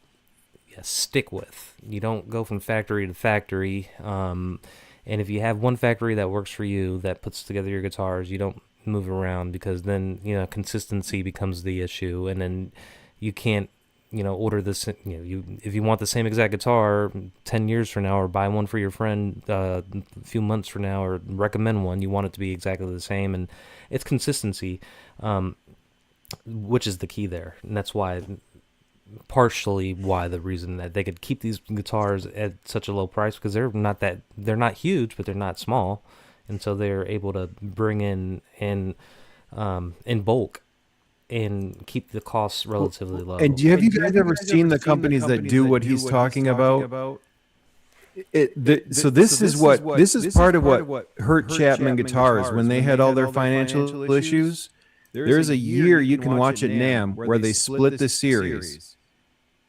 you stick with. You don't go from factory to factory. And if you have one factory that works for you, that puts together your guitars, you don't move around, because then consistency becomes the issue, and then you can't order this. If you want the same exact guitar 10 years from now, or buy one for your friend a few months from now, or recommend one, you want it to be exactly the same, and it's consistency, which is the key there, and that's why. Partially why the reason that they could keep these guitars at such a low price, because they're not huge, but they're not small, and so they're able to bring in bulk and keep the costs relatively low. And have you guys ever seen the companies that do what he's talking about? So this is part of what hurt Chapman Guitars when they had all their financial issues. There's a year you can watch at NAMM where they split the series,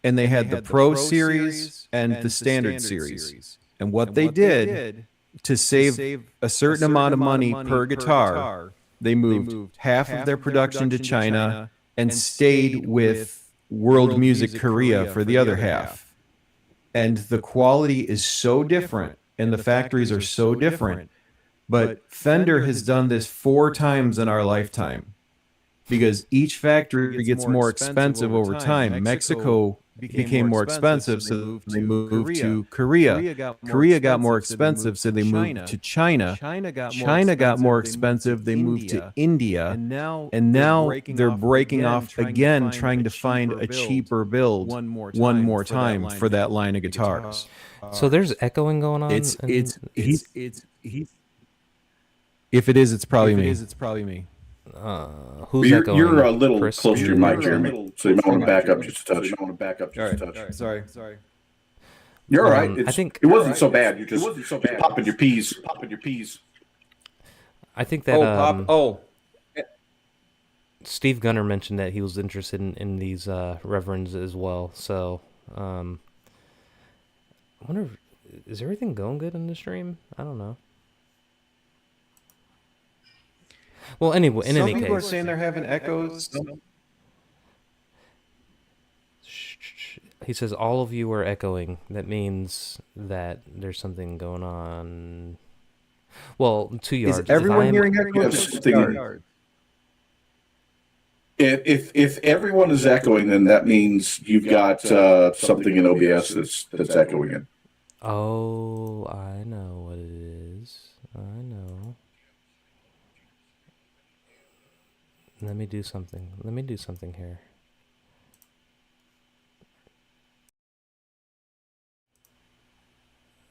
and they had the Pro Series and the Standard Series. And what they did to save a certain amount of money per guitar, they moved half of their production to China and stayed with World Music Korea for the other half. And the quality is so different, and the factories are so different. But Fender has done this 4 times in our lifetime, because each factory gets more expensive over time. Mexico became more expensive, so they moved to Korea. Korea got more expensive, so they moved to China. China got more expensive, they moved to India. And now they're breaking off again, trying to find a cheaper build one more time for that line of guitars. So there's echoing going on. If it is, it's probably me. Who's echoing? You're a little Chris? close to your mic, Jeremy, so you might want to back up just a touch. All right. Sorry. You're all right. I think it wasn't so bad. You're just popping your peas. I think that Steve Gunner mentioned that he was interested in these reverends as well. So I wonder, is everything going good in the stream? I don't know. Well, anyway, in any case, some people are saying they're having echoes. He says all of you are echoing. That means that there's something going on. Well, 2 yards. Is everyone hearing echoes? If everyone is echoing, then that means you've got something in OBS that's echoing it. Oh, I know what it is. I know. Let me do something. Let me do something here.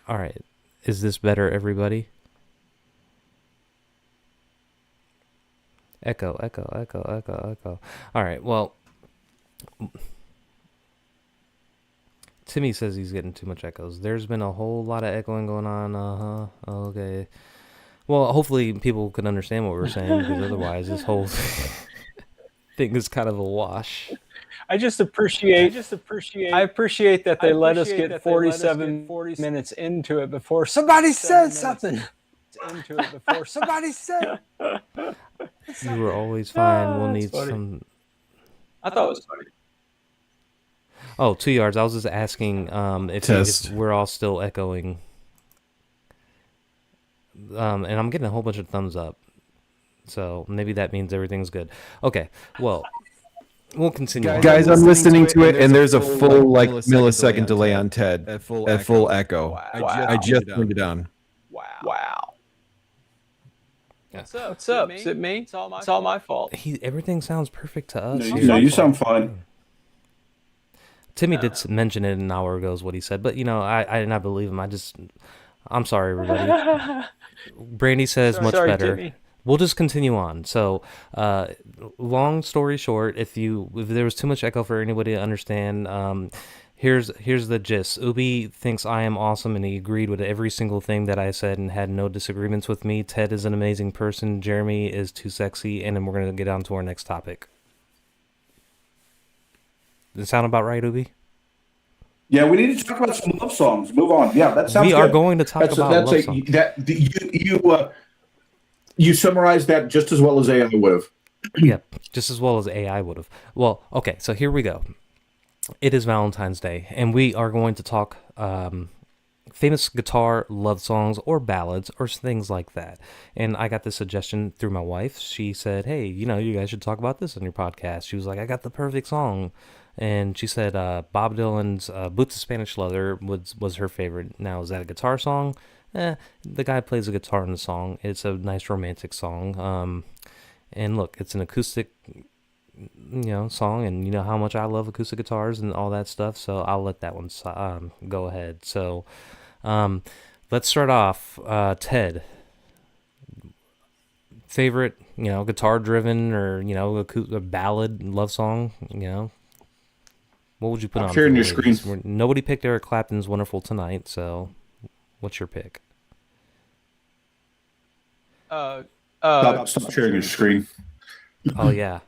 All right. Is this better, everybody? Echo, echo, echo, echo, echo. All right. Well, Timmy says he's getting too much echoes. There's been a whole lot of echoing going on. Okay. Well, hopefully people can understand what we're saying, because otherwise this whole thing is kind of a wash. I appreciate that they let us get 47 minutes into it before somebody said something. You were always fine. We'll need funny. some. I thought it was funny. Oh, 2 yards. I was just asking if we're all still echoing. And I'm getting a whole bunch of thumbs up. So maybe that means everything's good. Okay. Well, we'll continue. Guys, I'm listening to it, and there's a full like millisecond delay on Ted at full echo. Wow. I just turned it down. Wow. Yeah. What's up? Is it me? It's all my fault. Everything sounds perfect to us. No, you sound fine. Timmy did mention it an hour ago is what he said, but I believe him. I'm sorry, everybody. Brandy says much better. Timmy. We'll just continue on. So, long story short, if there was too much echo for anybody to understand, here's the gist. Ubie thinks I am awesome, and he agreed with every single thing that I said and had no disagreements with me. Ted is an amazing person. Jeremy is too sexy, and then we're gonna get on to our next topic. Does it sound about right, Ubie? Yeah, we need to talk about some love songs. Move on. Yeah, that sounds We good. are going to talk about love songs. You summarized that just as well as AI would have. Yeah, just as well as AI would have. Well, okay, so here we go. It is Valentine's Day, and we are going to talk famous guitar love songs or ballads or things like that. And I got this suggestion through my wife. She said, hey, you guys should talk about this on your podcast. She was like, I got the perfect song. And she said Bob Dylan's Boots of Spanish Leather was her favorite. Now, is that a guitar song? The guy plays a guitar in the song. It's a nice romantic song. And look, it's an acoustic song, and you know how much I love acoustic guitars and all that stuff, so I'll let that one go ahead. So let's start off. Ted, favorite guitar driven or a ballad love song, what would you put on? Sharing your screen. Nobody picked Eric Clapton's Wonderful Tonight, so what's your pick? Stop sharing your screen. Oh yeah,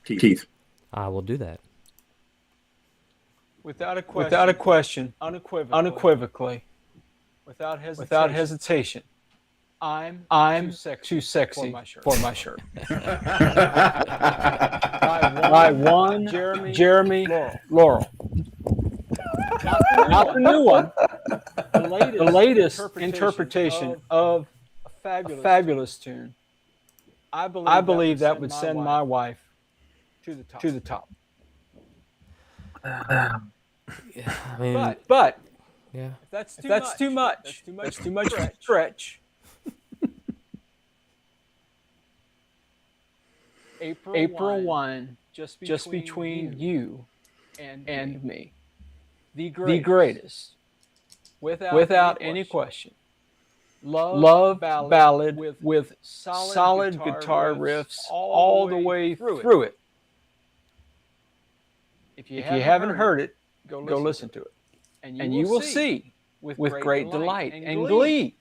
Keith. I will do that. Without a question, unequivocally, without hesitation, I'm too sexy for my shirt. By one Jeremy Laurel. Not the new one. The latest interpretation of a fabulous tune. I believe that would send my wife to the top. Yeah, I mean, But yeah, if that's too much stretch. April 1, just between you and me. The greatest. Without any question. Love ballad with solid guitar riffs all the way through it. If you haven't heard it, go listen to it. And you will see with great delight and glee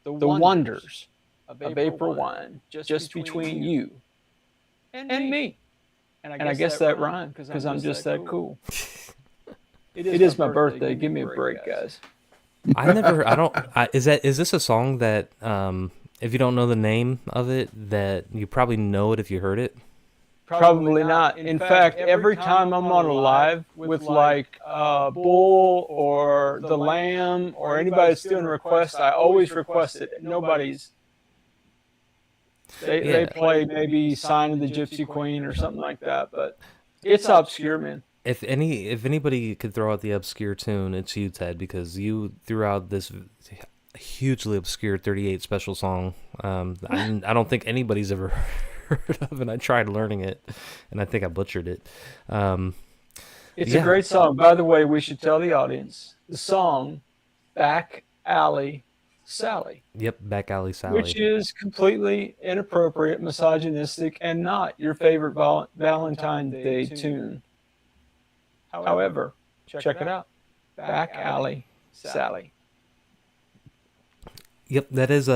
the wonders of April 1 just between you and me. And I guess that rhymed because I'm just that cool. It is my birthday. Give me a break, guys. Is this a song that, if you don't know the name of it, that you probably know it if you heard it? Probably not. In fact, every time I'm on a live with like Bull or the Lamb or anybody that's doing a request, I always request it. Nobody's They play maybe Sign of the Gypsy Queen or something like that, but it's obscure, man. If anybody could throw out the obscure tune, it's you, Ted, because you threw out this hugely obscure 38 special song. I don't think anybody's ever heard of, and I tried learning it, and I think I butchered it. It's a great song. By the way, we should tell the audience the song Back Alley Sally. Yep, Back Alley Sally. Which is completely inappropriate, misogynistic, and not your favorite Valentine Day tune. However, check it out. Back Alley Sally. Yep, it's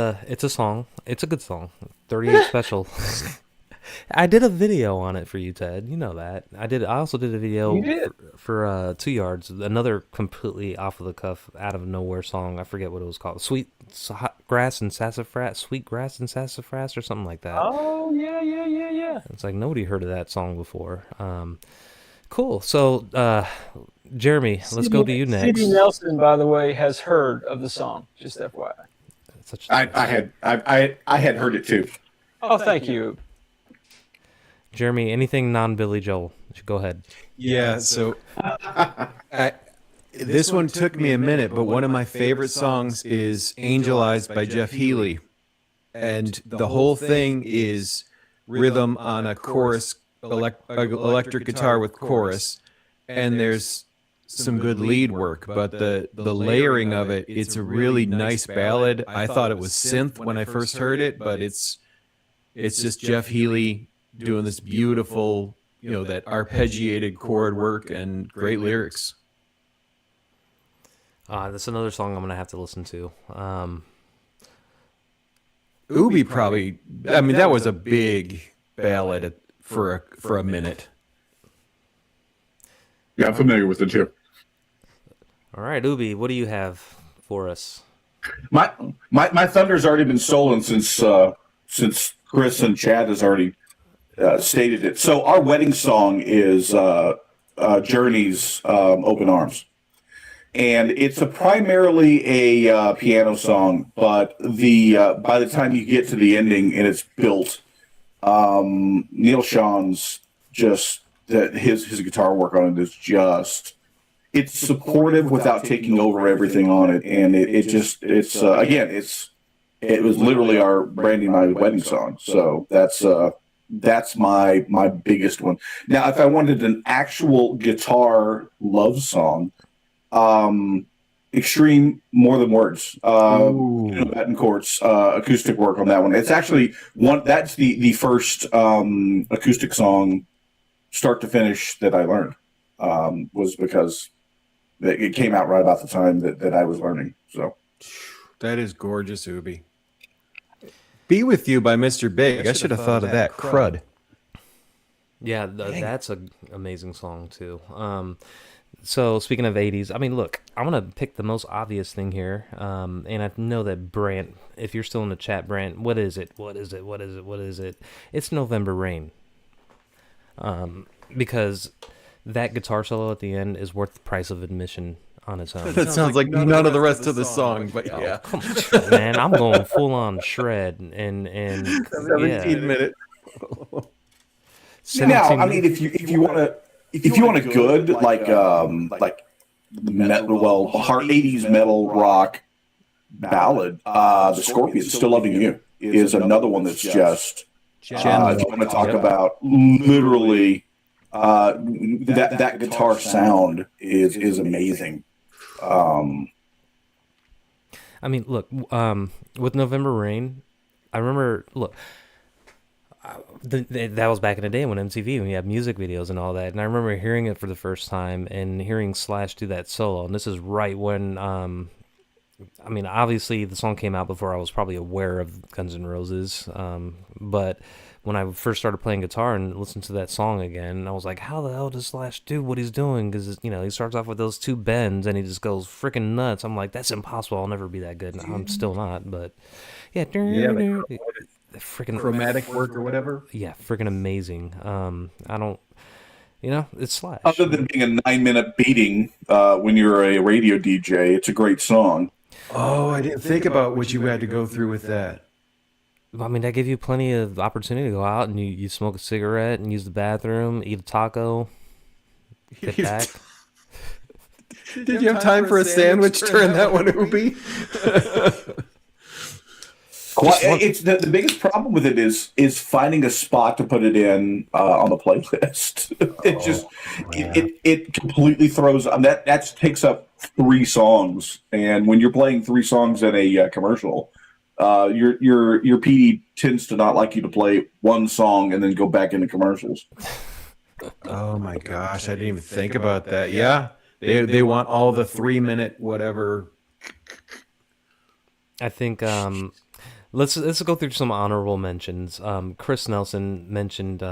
a song. It's a good song. 38 special. I did a video on it for you, Ted. You know that. I also did a video for 2 Yards, another completely off of the cuff, out of nowhere song. I forget what it was called. Sweet Grass and Sassafras, or something like that. Oh, yeah. It's like nobody heard of that song before. Cool. So, Jeremy, let's go to you next. Sidney Nelson, by the way, has heard of the song. Just FYI. I had heard it too. Oh, thank you. Jeremy, anything non-Billy Joel? Go ahead. Yeah, so this one took me a minute, but one of my favorite songs is Angel Eyes by Jeff Healey. And the whole thing is rhythm on a chorus, electric guitar with chorus. And there's some good lead work, but the layering of it, it's a really nice ballad. I thought it was synth when I first heard it, but it's just Jeff Healey doing this beautiful, that arpeggiated chord work and great lyrics. That's another song I'm gonna have to listen to. Ubie probably. I mean, that was a big ballad for a minute. Yeah, I'm familiar with it too. All right, Ubie, what do you have for us? My thunder's already been stolen since Chris and Chad has already stated it. So our wedding song is Journey's "Open Arms," and it's primarily a piano song. But by the time you get to the ending and it's built, Neil Sean's his guitar work on it is just. It's supportive without taking over everything on it, and it was literally our Brandy and my wedding song. So that's my biggest one. Now, if I wanted an actual guitar love song, Extreme More Than Words, Betancourt's acoustic work on that one. It's actually that's the first acoustic song, start to finish, that I learned. Was because it came out right about the time that I was learning. So that is gorgeous, Ubie. Be With You by Mr. Big. I should have thought of that. Crud. Yeah, that's an amazing song too. So speaking of 80s, I mean, look, I'm going to pick the most obvious thing here. And I know that Brant, if you're still in the chat, Brant, what is it? It's November Rain. Because that guitar solo at the end is worth the price of admission on its own. That sounds like none of the rest of the song, but yeah. Come on, man, I'm going full on shred and 17 minutes. Now, I mean, if you want a good like metal, hard 80s metal rock ballad, the Scorpions, Still Loving You, is another one that's just if you want to talk about literally that guitar sound is amazing. I mean, look, with November Rain, I remember, that was back in the day when MTV, when you had music videos and all that, and I remember hearing it for the first time and hearing Slash do that solo, and this is right when, I mean, obviously the song came out before I was probably aware of Guns N' Roses, but when I first started playing guitar and listened to that song again, I was like, how the hell does Slash do what he's doing? Because, he starts off with those two bends and he just goes freaking nuts. I'm like, that's impossible. I'll never be that good. I'm still not, but yeah. The freaking chromatic work or whatever. Yeah, freaking amazing. I don't, it's Slash. Other than being a 9-minute beating when you're a radio DJ, it's a great song. Oh, I didn't think about what you had to go through with that. I mean, that gave you plenty of opportunity to go out and you smoke a cigarette and use the bathroom, eat a taco, get back. Did you have time for a sandwich during that one, Ubie? It's the biggest problem with it is finding a spot to put it in on the playlist. It completely throws on that takes up 3 songs, and when you're playing 3 songs in a commercial, your PD tends to not like you to play one song and then go back into commercials. Oh my gosh, I didn't even think about that. Yeah, they want all the 3 minute whatever. I think let's go through some honorable mentions. Chris Nelson mentioned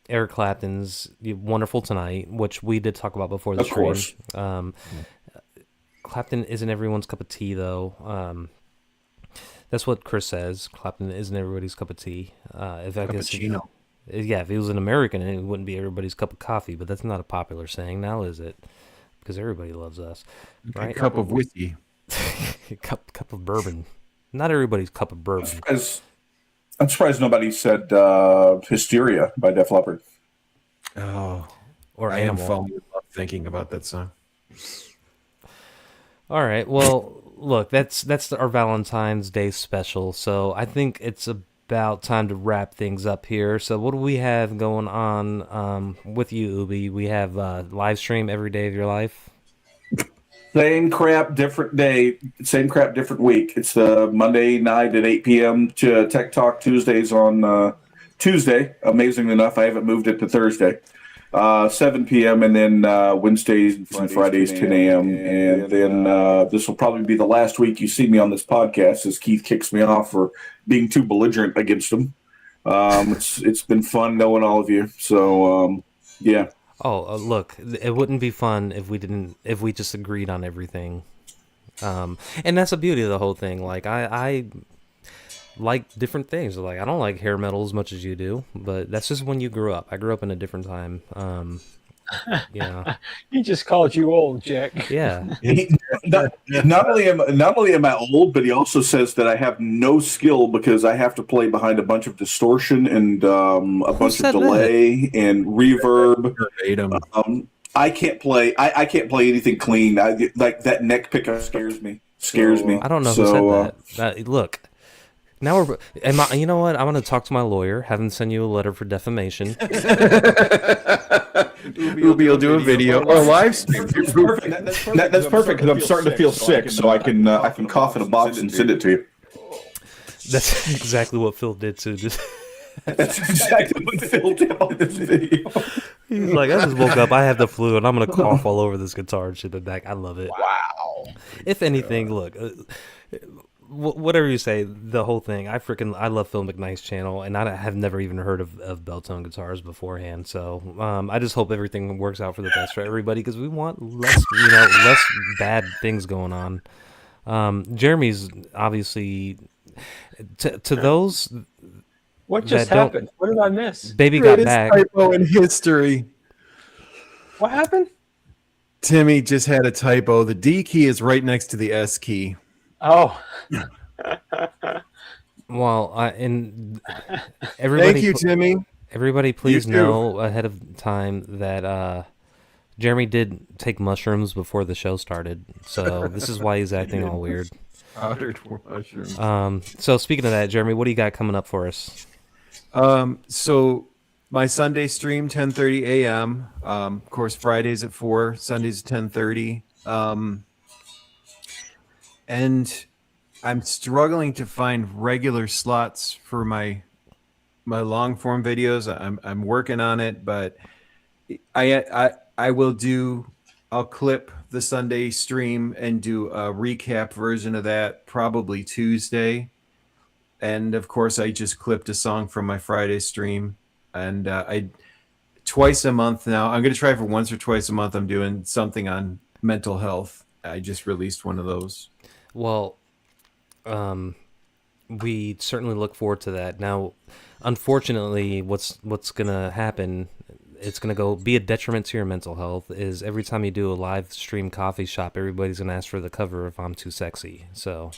Eric Clapton's "Wonderful Tonight," which we did talk about before the Of stream. course. Clapton isn't everyone's cup of tea, though. That's what Chris says. Clapton isn't everybody's cup of tea. If I guess, Cappuccino. yeah, if he was an American, it wouldn't be everybody's cup of coffee. But that's not a popular saying now, is it? Because everybody loves us, A right? cup of whiskey. cup of bourbon. Not everybody's cup of bourbon. I'm surprised nobody said "Hysteria" by Def Leppard. Oh, Or I am Animal. falling in love thinking about that song. All right. Well, look, that's our Valentine's Day special. So I think it's about time to wrap things up here. So what do we have going on with you, Ubie? We have live stream every day of your life. Same crap, different day. Same crap, different week. It's the Monday night at 8 p.m. to Tech Talk. Tuesdays on Tuesday. Amazingly enough, I haven't moved it to Thursday. 7 p.m. and then Wednesdays and Fridays 10 a.m. And then this will probably be the last week you see me on this podcast as Keith kicks me off for being too belligerent against him. It's been fun knowing all of you. So yeah. Oh, look, it wouldn't be fun if we just agreed on everything. And that's the beauty of the whole thing. Like I like different things. Like I don't like hair metal as much as you do, but that's just when you grew up. I grew up in a different time. Yeah, He just called you old, Jack. yeah. Not only am I old, but he also says that I have no skill because I have to play behind a bunch of distortion and a bunch of said delay and reverb. Verbatim. I can't play. I can't play anything clean. Like that neck pickup scares me. I don't know who said that. Look, now you know what? I'm going to talk to my lawyer, have him send you a letter for defamation. Ubie will do a video or a live stream. That's perfect because I'm starting to feel sick, so I can cough in a box and send it to you. That's exactly what Phil did too. That's exactly what Phil did on this video. He's like, I just woke up, I have the flu, and I'm gonna cough all over this guitar and shit in the back. I love it. Wow. If anything, look, whatever you say, the whole thing. I love Phil McKnight's channel, and I have never even heard of Belltone guitars beforehand. So I just hope everything works out for the best for everybody because we want less bad things going on. Jeremy's obviously to those. What just that don't- happened? What did I miss? Baby got Greatest back. typo in history. What happened? Timmy just had a typo. The D key is right next to the S key. Oh, Well, and everybody. Thank you, Timmy. Everybody, please You too. know ahead of time that Jeremy did take mushrooms before the show started, so this is why he's acting all weird. Powdered mushrooms. So speaking of that, Jeremy, what do you got coming up for us? So my Sunday stream 10:30 a.m. Of course, Fridays at 4, Sundays at 10:30. And I'm struggling to find regular slots for my long form videos. I'm working on it, but I will do. I'll clip the Sunday stream and do a recap version of that probably Tuesday. And of course, I just clipped a song from my Friday stream, and I twice a month now. I'm going to try for once or twice a month. I'm doing something on mental health. I just released one of those. Well, we certainly look forward to that. Now, unfortunately, what's gonna happen? it's going to be a detriment to your mental health is every time you do a live stream coffee shop, everybody's going to ask for the cover if I'm too sexy. So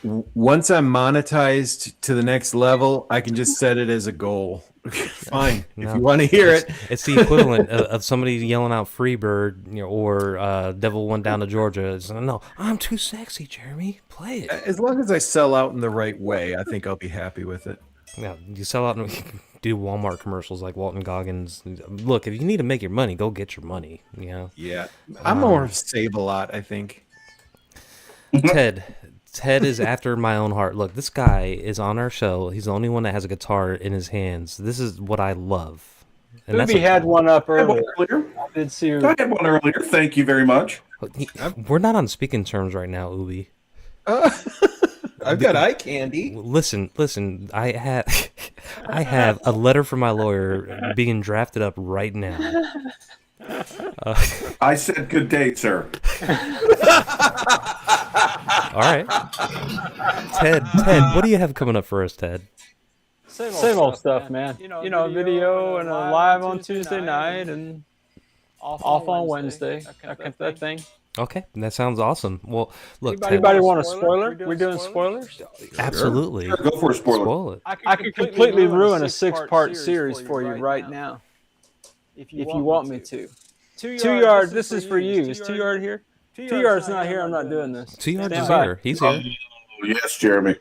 Once I'm monetized to the next level, I can just set it as a goal. Fine. No. If you want to hear it. It's the equivalent of somebody yelling out Freebird, or Devil Went Down to Georgia. It's, no, I'm too sexy, Jeremy. Play it. As long as I sell out in the right way, I think I'll be happy with it. Yeah, you sell out and do Walmart commercials like Walton Goggins. Look, if you need to make your money, go get your money. Yeah. I'm more of Save a Lot, I think. Ted is after my own heart. Look, this guy is on our show. He's the only one that has a guitar in his hands. This is what I love. And Ubie had one up I had one earlier. earlier. I did see her. I had one earlier. Thank you very much. We're not on speaking terms right now, Ubie. I've got eye candy. Listen. I have a letter from my lawyer being drafted up right now. I said good day, sir. All right, Ted, what do you have coming up for us, Ted? Same old stuff, man. You know, a video and a live on Tuesday night and off on Wednesday. That thing. Okay, that sounds awesome. Well, look, Ted, Anybody want a spoiler? We're doing spoilers? absolutely. Sure, go for a spoiler. Spoil it. I could completely ruin a 6-part series for you right now, if you want me to. 2 Yard, this is for you. Is 2 Yard here? 2 Yard's not here. I'm not doing this. 2 Yards Stand is by. here. He's here. Oh, yes, Jeremy.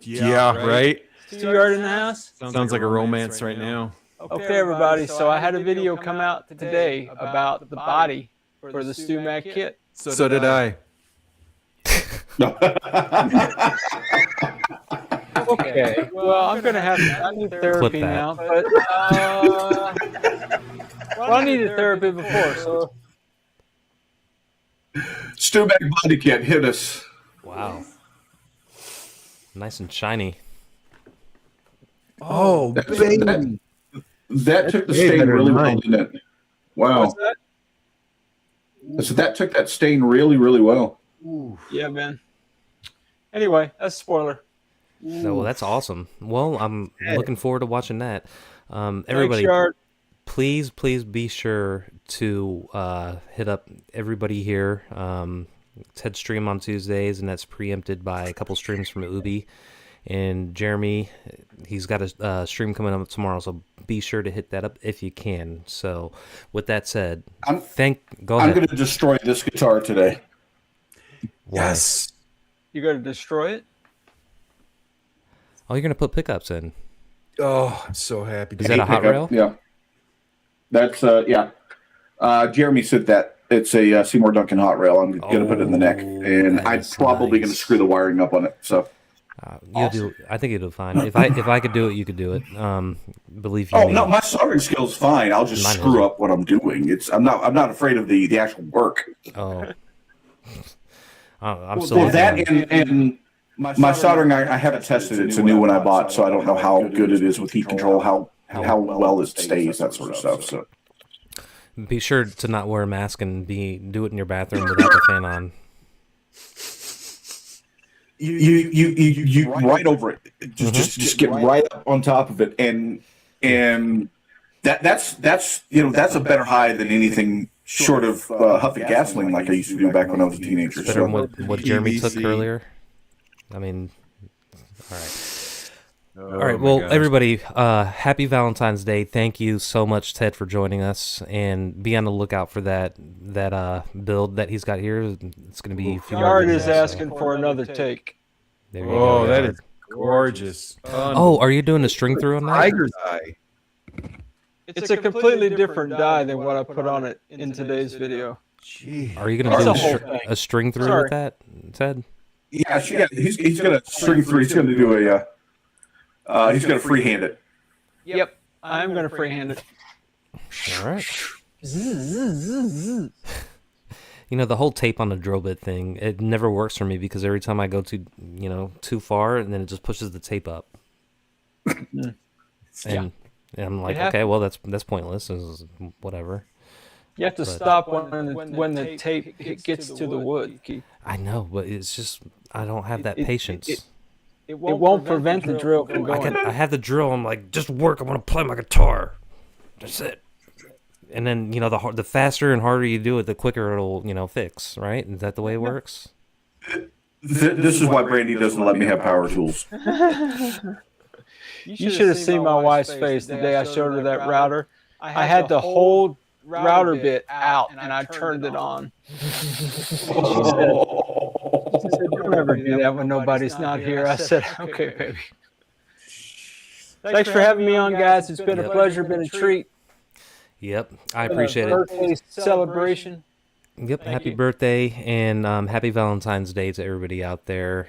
Yeah, right? 2 Yard in the house? Sounds like a romance right now. Okay, everybody. So I had a video come out today about the body for the Stu Mac kit. So did I. Okay. Well, I'm gonna have I need therapy that. now, but well, I needed therapy before, so Stu Mac Body Kit, hit us. Wow. Nice and shiny. Oh, baby. That took the way stain better really than well, mine. didn't it? Wow. what's that? So that took that stain really, really well. Yeah, man. Anyway, that's a spoiler. No, well, that's awesome. Well, I'm looking forward to watching that. Everybody, Thanks, Yard. please be sure to hit up everybody here. Ted stream on Tuesdays, and that's preempted by a couple streams from Ubie. And Jeremy, he's got a stream coming up tomorrow, so be sure to hit that up if you can. So, with that said, go I'm ahead. going to destroy this guitar today. Why? Yes. You got to destroy it. Oh, you're gonna put pickups in. Oh, I'm so happy. Is that a hot rail? Yeah. That's, yeah. Jeremy said that. It's a Seymour Duncan hot rail. I'm going to put it in the neck. And that I'm is probably going to nice. screw the wiring up on it. So. You'll do. I think you'll do fine. If I could do it, you could do it. Believe you Oh me. no, my soldering skill's fine. I'll just Mine screw isn't. up what I'm doing. I'm not afraid of the actual work. Oh. I'm so. Well, that and my soldering, I haven't tested it. It's a new one I bought, so I don't know how good it is with heat control, how well it stays, that sort of stuff. So Be sure to not wear a mask and do it in your bathroom without the fan on. you right over it. Just get right up on top of it, and that's a better high than anything short of huffing gasoline like I used to do back when I was a teenager. Better than So what Jeremy took PVC. earlier. I mean, all right. Oh, All right, my well, gosh. everybody, happy Valentine's Day. Thank you so much, Ted, for joining us, and be on the lookout for that build that he's got here. It's going to be. Yard is asking for another take. There you Oh, go, that Yard. is gorgeous. Oh, are you doing a string through on that? Tiger's eye. It's a completely different die than what I put on it in today's video. Gee. Are you going It's to a do whole thing. a string through Sorry. with that, Ted? yeah, he's going to string through. He's going to do he's going to freehand it. Yep, I'm going to freehand it. All right. You know, the whole tape on the drill bit thing, it never works for me because every time I go too far, and then it just pushes the tape up. And I'm like, It hap- okay, well, that's pointless. This is whatever. You have to stop when the tape gets to the wood, Keith. I know, but it's just, I don't have that It- patience. It won't prevent the drill from going. I have the drill. I'm like, just work. I want to play my guitar. That's it. And then the faster and harder you do it, the quicker it'll fix. Right? Is that the way it works? This is why Brandy doesn't let me have power tools. You should have seen my wife's face the day I showed her that router. I had the whole router bit out and I turned it on. She said, "Don't ever do that when nobody's not here." I said, "Okay, baby." Thanks for having me on, guys. It's been a pleasure, been a treat. Yep, I appreciate it. Birthday celebration. Yep, happy birthday and happy Valentine's Day to everybody out there.